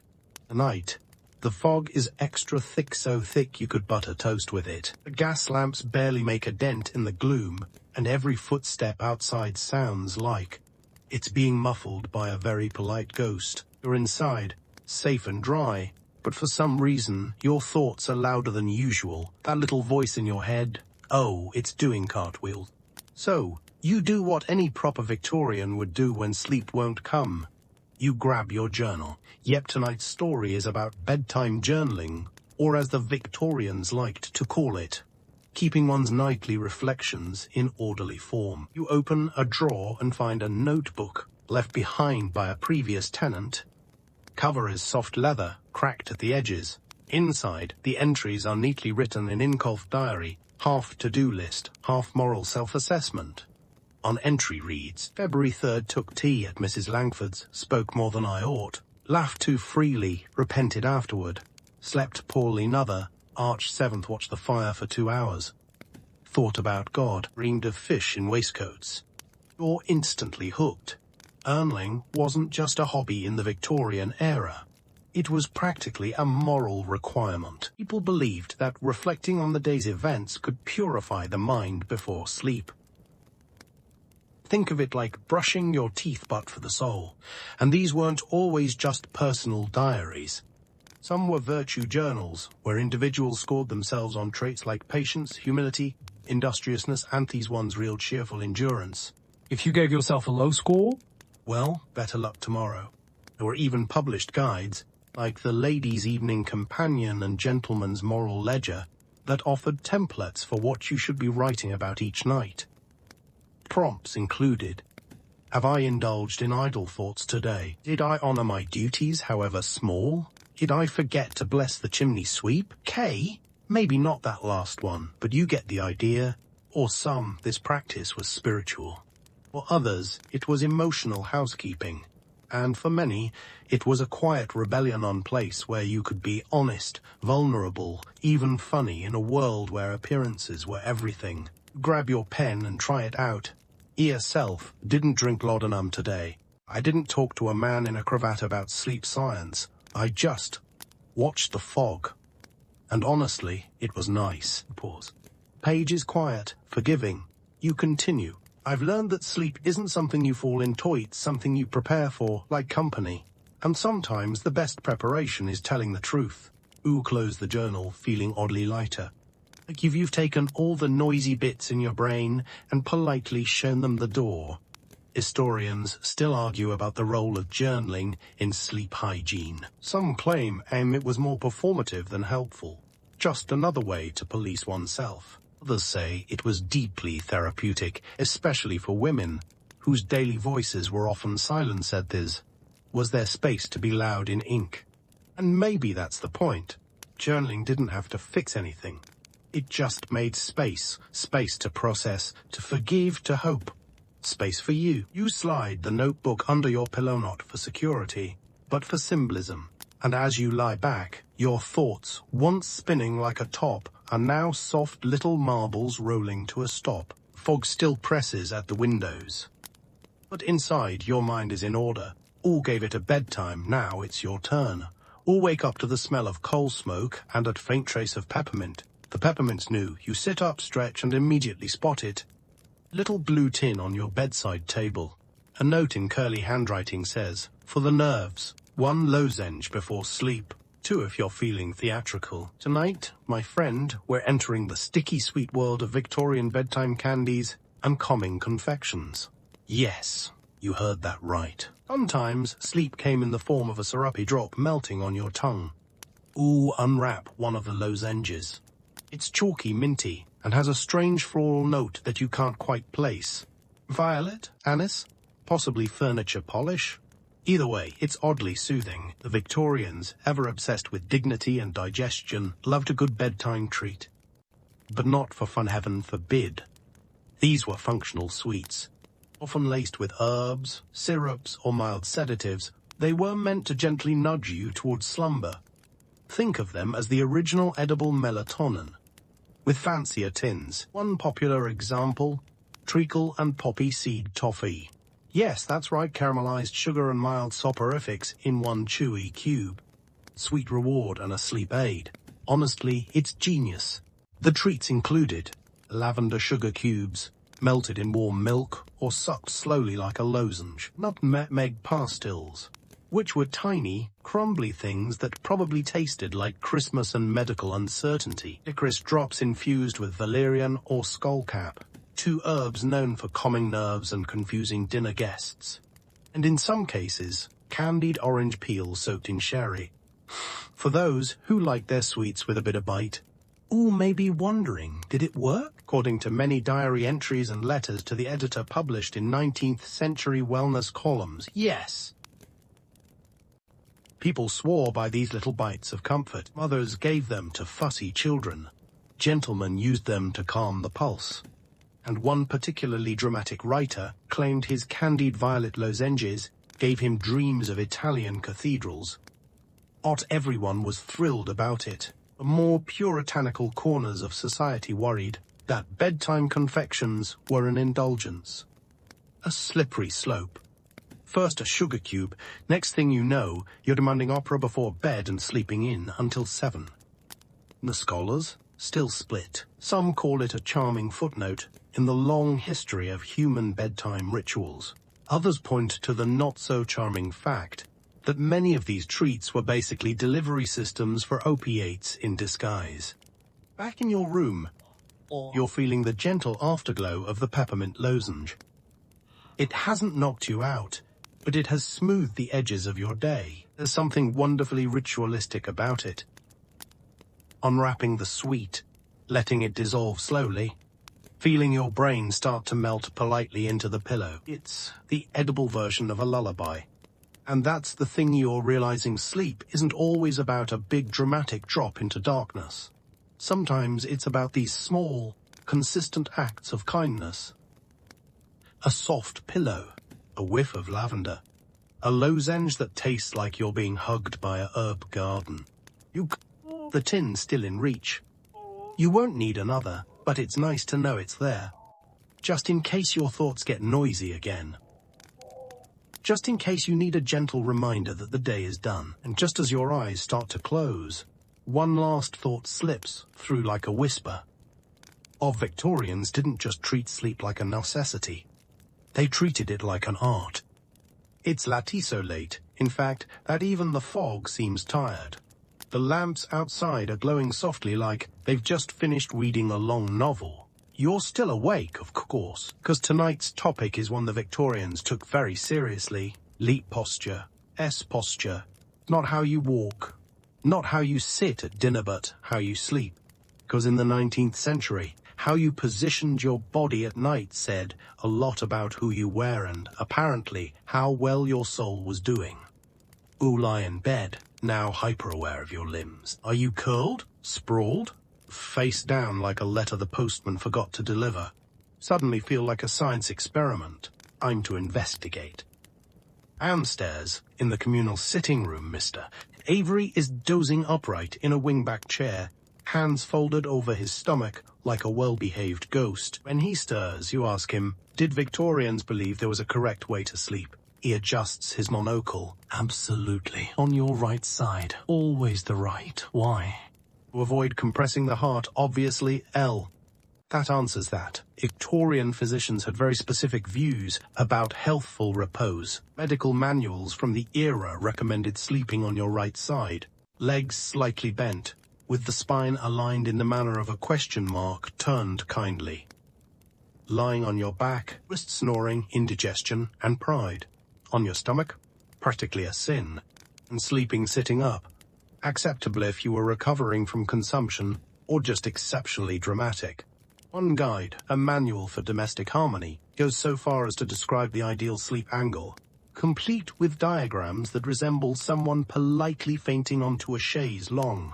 Tonight, the fog is extra thick, so thick you could butter toast with it. The gas lamps barely make a dent in the gloom, and every footstep outside sounds like it's being muffled by a very polite ghost. You're inside, safe and dry, but for some reason, your thoughts are louder than usual. That little voice in your head, it's doing cartwheels. So, you do what any proper Victorian would do when sleep won't come. You grab your journal. Yep, tonight's story is about bedtime journaling, or as the Victorians liked to call it, keeping one's nightly reflections in orderly form. You open a drawer and find a notebook left behind by a previous tenant. Cover is soft leather, cracked at the edges. Inside, the entries are neatly written in engulfed diary, half to-do list, half moral self-assessment. On entry reads, February 3rd took tea at Mrs. Langford's, spoke more than I ought, laughed too freely, repented afterward, slept poorly another, Arch 7th watched the fire for 2 hours, thought about God, dreamed of fish in waistcoats. You're instantly hooked. Journaling wasn't just a hobby in the Victorian era. It was practically a moral requirement. People believed that reflecting on the day's events could purify the mind before sleep. Think of it like brushing your teeth but for the soul. And these weren't always just personal diaries. Some were virtue journals, where individuals scored themselves on traits like patience, humility, industriousness, and these one's real cheerful endurance. If you gave yourself a low score? Well, better luck tomorrow. There were even published guides, like the Ladies' Evening Companion and Gentleman's Moral Ledger, that offered templates for what you should be writing about each night. Prompts included: have I indulged in idle thoughts today? Did I honor my duties, however small? Did I forget to bless the chimney sweep? K? Maybe not that last one, but you get the idea. Or some, this practice was spiritual. For others, it was emotional housekeeping. And for many, it was a quiet rebellion on place where you could be honest, vulnerable, even funny in a world where appearances were everything. Grab your pen and try it out. Self, didn't drink laudanum today. I didn't talk to a man in a cravat about sleep science. I just watched the fog. And honestly, it was nice. Pause. Page is quiet, forgiving. You continue. I've learned that sleep isn't something you fall into, it's something you prepare for, like company. And sometimes the best preparation is telling the truth. Close the journal, feeling oddly lighter. Like you've taken all the noisy bits in your brain and politely shown them the door. Historians still argue about the role of journaling in sleep hygiene. Some claim it was more performative than helpful. Just another way to police oneself. Others say it was deeply therapeutic, especially for women, whose daily voices were often silenced. Was there space to be loud in ink? And maybe that's the point. Journaling didn't have to fix anything. It just made space to process, to forgive, to hope. Space for you. You slide the notebook under your pillow not for security, but for symbolism. And as you lie back, your thoughts, once spinning like a top, are now soft little marbles rolling to a stop. Fog still presses at the windows. But inside, your mind is in order. All gave it a bedtime, now it's your turn. All wake up to the smell of coal smoke and a faint trace of peppermint. The peppermint's new. You sit up, stretch, and immediately spot it. Little blue tin on your bedside table. A note in curly handwriting says, "For the nerves, 1 lozenge before sleep. 2 if you're feeling theatrical. Tonight, my friend, we're entering the sticky sweet world of Victorian bedtime candies and calming confections." Yes, you heard that right. Sometimes sleep came in the form of a syrupy drop melting on your tongue. Unwrap one of the lozenges. It's chalky minty and has a strange floral note that you can't quite place. Violet? Anise? Possibly furniture polish? Either way, it's oddly soothing. The Victorians, ever obsessed with dignity and digestion, loved a good bedtime treat. But not for fun, heaven forbid. These were functional sweets. Often laced with herbs, syrups, or mild sedatives, they were meant to gently nudge you towards slumber. Think of them as the original edible melatonin, with fancier tins. One popular example, treacle and poppy seed toffee. Yes, that's right, caramelized sugar and mild soporifics in one chewy cube. Sweet reward and a sleep aid. Honestly, it's genius. The treats included lavender sugar cubes, melted in warm milk or sucked slowly like a lozenge. Nutmeg pastilles, which were tiny, crumbly things that probably tasted like Christmas and medical uncertainty. Licorice drops infused with valerian or skullcap. 2 herbs known for calming nerves and confusing dinner guests. And in some cases, candied orange peel soaked in sherry. For those who like their sweets with a bit of bite. May be wondering, did it work? According to many diary entries and letters to the editor published in 19th century wellness columns, yes. People swore by these little bites of comfort. Mothers gave them to fussy children. Gentlemen used them to calm the pulse. And one particularly dramatic writer claimed his candied violet lozenges gave him dreams of Italian cathedrals. Not everyone was thrilled about it. The more puritanical corners of society worried that bedtime confections were an indulgence. A slippery slope. First a sugar cube, next thing you know, you're demanding opera before bed and sleeping in until 7. The scholars still split. Some call it a charming footnote in the long history of human bedtime rituals. Others point to the not-so-charming fact that many of these treats were basically delivery systems for opiates in disguise. Back in your room, you're feeling the gentle afterglow of the peppermint lozenge. It hasn't knocked you out, but it has smoothed the edges of your day. There's something wonderfully ritualistic about it. Unwrapping the sweet, letting it dissolve slowly, feeling your brain start to melt politely into the pillow. It's the edible version of a lullaby. And that's the thing, you're realizing sleep isn't always about a big dramatic drop into darkness. Sometimes it's about these small, consistent acts of kindness. A soft pillow, a whiff of lavender, a lozenge that tastes like you're being hugged by a herb garden. The tin still in reach. You won't need another, but it's nice to know it's there. Just in case your thoughts get noisy again. Just in case you need a gentle reminder that the day is done, and just as your eyes start to close, one last thought slips through like a whisper. Victorians didn't just treat sleep like a necessity. They treated it like an art. It's so late, in fact, that even the fog seems tired. The lamps outside are glowing softly like they've just finished reading a long novel. You're still awake, of course, because tonight's topic is one the Victorians took very seriously. Leap posture, posture. Not how you walk, not how you sit at dinner, but how you sleep. Because in the 19th century, how you positioned your body at night said a lot about who you were and, apparently, how well your soul was doing. Lie in bed, now hyper-aware of your limbs. Are you curled, sprawled, face down like a letter the postman forgot to deliver? Suddenly feel like a science experiment. I'm to investigate. Downstairs, in the communal sitting room, Mr. Avery is dozing upright in a wingback chair, hands folded over his stomach like a well-behaved ghost. When he stirs, you ask him, did Victorians believe there was a correct way to sleep? He adjusts his monocle. Absolutely. On your right side. Always the right. Why? To avoid compressing the heart, obviously. That answers that. Victorian physicians had very specific views about healthful repose. Medical manuals from the era recommended sleeping on your right side, legs slightly bent, with the spine aligned in the manner of a question mark turned kindly. Lying on your back, risk snoring, indigestion, and pride. On your stomach, practically a sin. And sleeping sitting up, acceptable if you were recovering from consumption or just exceptionally dramatic. One guide, a manual for domestic harmony, goes so far as to describe the ideal sleep angle, complete with diagrams that resemble someone politely fainting onto a chaise longue.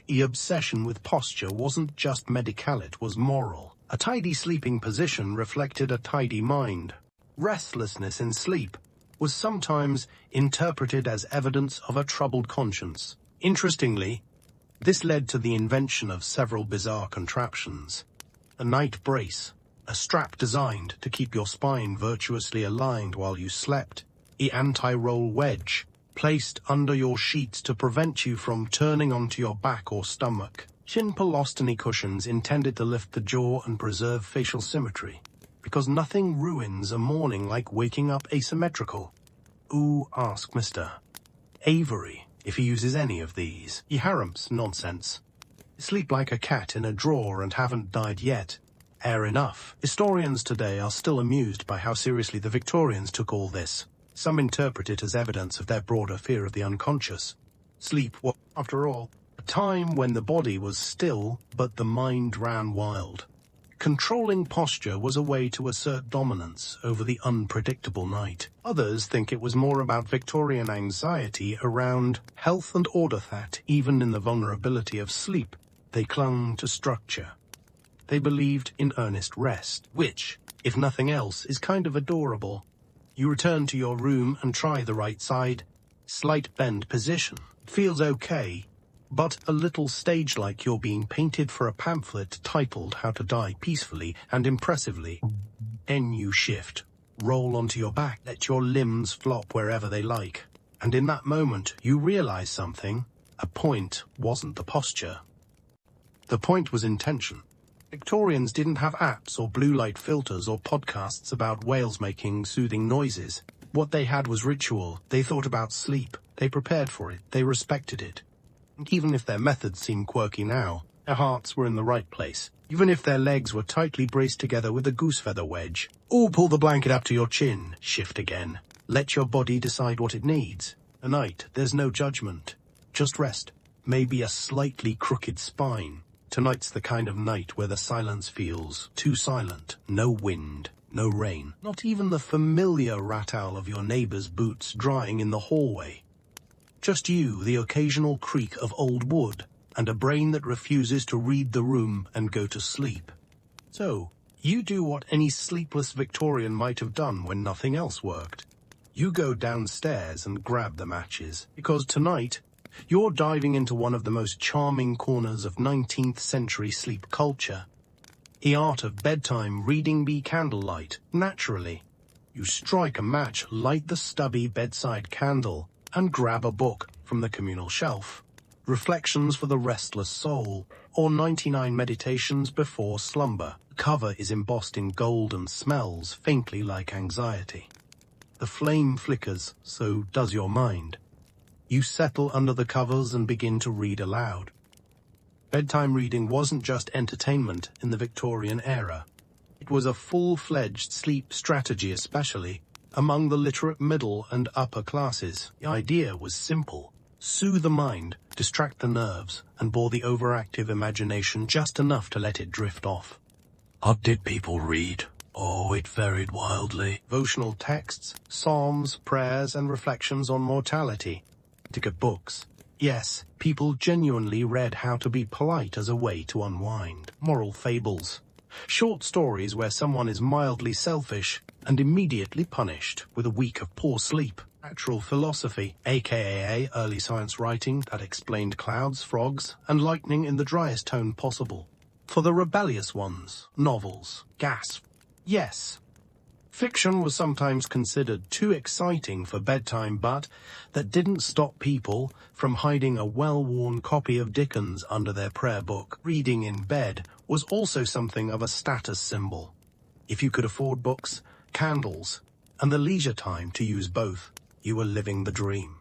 The obsession with posture wasn't just medical, it was moral. A tidy sleeping position reflected a tidy mind. Restlessness in sleep was sometimes interpreted as evidence of a troubled conscience. Interestingly, this led to the invention of several bizarre contraptions. A night brace, a strap designed to keep your spine virtuously aligned while you slept. The anti-roll wedge, placed under your sheets to prevent you from turning onto your back or stomach. Chin colostomy cushions intended to lift the jaw and preserve facial symmetry. Because nothing ruins a morning like waking up asymmetrical. Ask Mr. Avery if he uses any of these. He harumph nonsense. Sleep like a cat in a drawer and haven't died yet. Fair enough. Historians today are still amused by how seriously the Victorians took all this. Some interpret it as evidence of their broader fear of the unconscious. Sleep was, after all, a time when the body was still, but the mind ran wild. Controlling posture was a way to assert dominance over the unpredictable night. Others think it was more about Victorian anxiety around health and order that, even in the vulnerability of sleep, they clung to structure. They believed in earnest rest, which, if nothing else, is kind of adorable. You return to your room and try the right side. Slight bend position. Feels okay, but a little stage-like you're being painted for a pamphlet titled How to Die Peacefully and Impressively. Then you shift, roll onto your back, let your limbs flop wherever they like. And in that moment, you realize something. A point wasn't the posture. The point was intention. Victorians didn't have apps or blue light filters or podcasts about whales making soothing noises. What they had was ritual. They thought about sleep. They prepared for it. They respected it. And even if their methods seem quirky now, their hearts were in the right place. Even if their legs were tightly braced together with a goosefeather wedge. Pull the blanket up to your chin. Shift again. Let your body decide what it needs. Tonight, there's no judgment. Just rest. Maybe a slightly crooked spine. Tonight's the kind of night where the silence feels too silent. No wind. No rain, not even the familiar rattle of your neighbor's boots drying in the hallway. Just you, the occasional creak of old wood, and a brain that refuses to read the room and go to sleep. So, you do what any sleepless Victorian might have done when nothing else worked. You go downstairs and grab the matches, because tonight, you're diving into one of the most charming corners of 19th century sleep culture. The art of bedtime reading by candlelight, naturally. You strike a match, light the stubby bedside candle, and grab a book from the communal shelf. Reflections for the Restless Soul, or 99 Meditations Before Slumber. The cover is embossed in gold and smells faintly like anxiety. The flame flickers, so does your mind. You settle under the covers and begin to read aloud. Bedtime reading wasn't just entertainment in the Victorian era. It was a full-fledged sleep strategy, especially among the literate middle and upper classes. The idea was simple. Soothe the mind, distract the nerves, and bore the overactive imagination just enough to let it drift off. What did people read? Oh, it varied wildly. Devotional texts, psalms, prayers, and reflections on mortality. Ticket books. Yes, people genuinely read how to be polite as a way to unwind. Moral fables. Short stories where someone is mildly selfish and immediately punished with a week of poor sleep. Natural philosophy, aka early science writing that explained clouds, frogs, and lightning in the driest tone possible. For the rebellious ones, novels. Gasp. Yes. Fiction was sometimes considered too exciting for bedtime, but that didn't stop people from hiding a well-worn copy of Dickens under their prayer book. Reading in bed was also something of a status symbol. If you could afford books, candles, and the leisure time to use both, you were living the dream.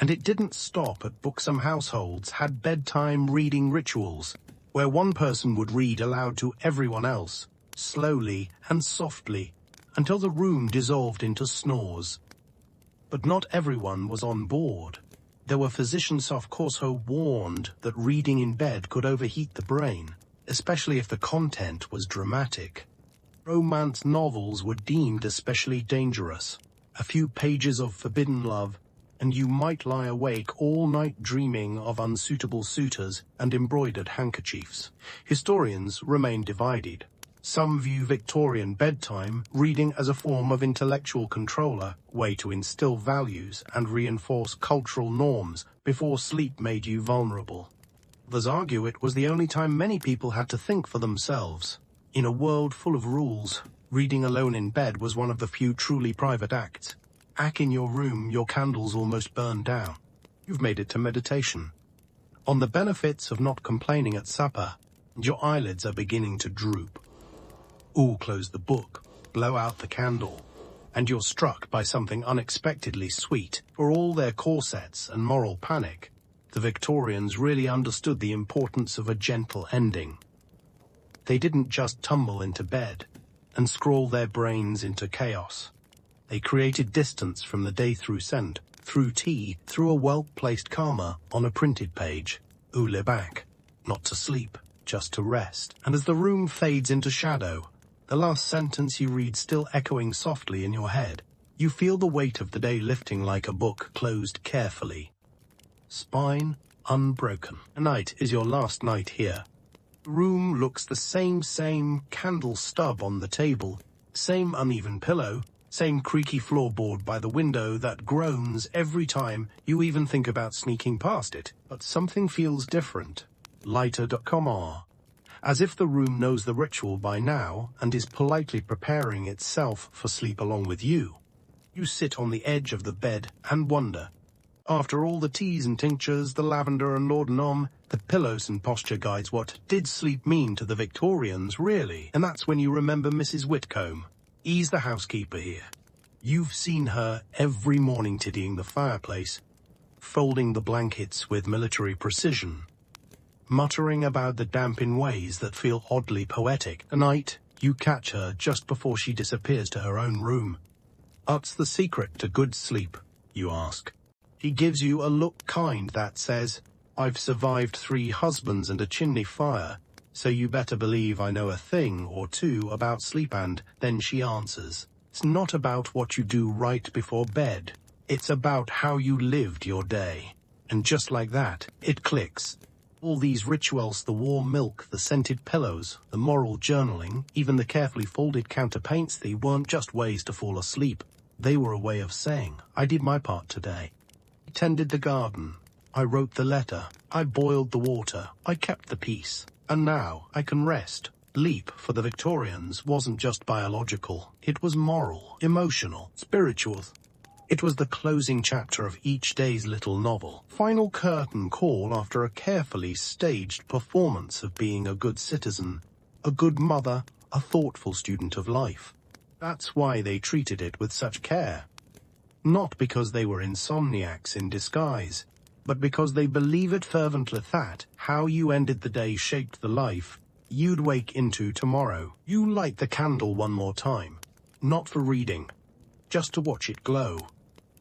And it didn't stop at books. Some households had bedtime reading rituals, where one person would read aloud to everyone else, slowly and softly, until the room dissolved into snores. But not everyone was on board. There were physicians, of course, who warned that reading in bed could overheat the brain, especially if the content was dramatic. Romance novels were deemed especially dangerous. A few pages of forbidden love, and you might lie awake all night dreaming of unsuitable suitors and embroidered handkerchiefs. Historians remain divided. Some view Victorian bedtime reading as a form of intellectual controller, way to instill values and reinforce cultural norms before sleep made you vulnerable. Others argue it was the only time many people had to think for themselves. In a world full of rules, reading alone in bed was one of the few truly private acts. In your room, your candles almost burned down. You've made it to meditation. On the benefits of not complaining at supper, and your eyelids are beginning to droop. Close the book, blow out the candle, and you're struck by something unexpectedly sweet. For all their corsets and moral panic, the Victorians really understood the importance of a gentle ending. They didn't just tumble into bed and scroll their brains into chaos. They created distance from the day through scent, through tea, through a well-placed comma on a printed page. Le back, not to sleep, just to rest. And as the room fades into shadow, the last sentence you read still echoing softly in your head, you feel the weight of the day lifting like a book closed carefully. Spine unbroken. Tonight is your last night here. The room looks the same candle stub on the table, same uneven pillow, same creaky floorboard by the window that groans every time you even think about sneaking past it. But something feels different. Lighter. As if the room knows the ritual by now and is politely preparing itself for sleep along with you. You sit on the edge of the bed and wonder. After all the teas and tinctures, the lavender and laudanum, the pillows and posture guides, what did sleep mean to the Victorians, really? And that's when you remember Mrs. Whitcomb. E's the housekeeper here. You've seen her every morning tidying the fireplace, folding the blankets with military precision, muttering about the damp in ways that feel oddly poetic. Tonight, you catch her just before she disappears to her own room. What's the secret to good sleep, you ask. She gives you a look kind that says, I've survived 3 husbands and a chimney fire, So you better believe I know a thing or two about sleep. And then she answers, it's not about what you do right before bed. It's about how you lived your day. And just like that, it clicks. All these rituals, the warm milk, the scented pillows, the moral journaling, even the carefully folded counterpaints, they weren't just ways to fall asleep. They were a way of saying, I did my part today. I tended the garden. I wrote the letter. I boiled the water. I kept the peace. And now I can rest. Sleep for the Victorians wasn't just biological. It was moral, emotional, spiritual. It was the closing chapter of each day's little novel. Final curtain call after a carefully staged performance of being a good citizen, a good mother, a thoughtful student of life. That's why they treated it with such care. Not because they were insomniacs in disguise, but because they believe it fervently that how you ended the day shaped the life you'd wake into tomorrow. You light the candle one more time, not for reading, just to watch it glow.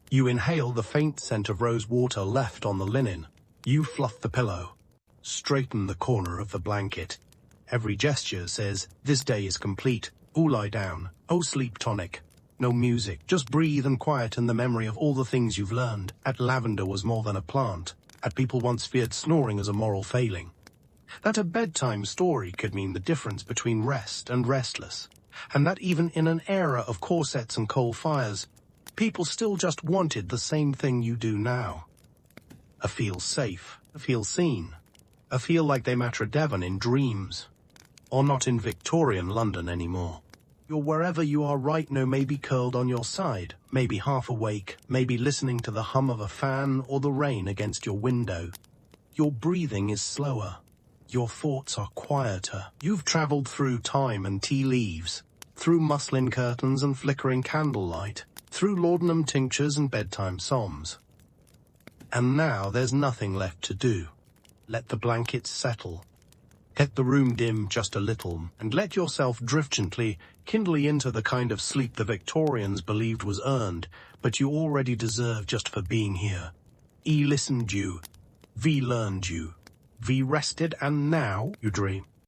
You inhale the faint scent of rose water left on the linen. You fluff the pillow, straighten the corner of the blanket. Every gesture says, this day is complete. Oh, lie down. Oh, sleep tonic. No music, just breathe and quieten the memory of all the things you've learned. At lavender was more than a plant. At people once feared snoring as a moral failing. That a bedtime story could mean the difference between rest and restless. And that even in an era of corsets and coal fires, people still just wanted the same thing you do now. A feel safe, a feel seen, a feel like they matter Devon in dreams. Or not in Victorian London anymore. You're wherever you are right now, maybe curled on your side, maybe half awake, maybe listening to the hum of a fan or the rain against your window. Your breathing is slower. Your thoughts are quieter. You've traveled through time and tea leaves, through muslin curtains and flickering candlelight, through laudanum tinctures and bedtime psalms. And now there's nothing left to do. Let the blankets settle. Let the room dim just a little, and let yourself drift gently, kindly into the kind of sleep the Victorians believed was earned, but you already deserve just for being here. E listened you, V learned you, V rested, and now you dream.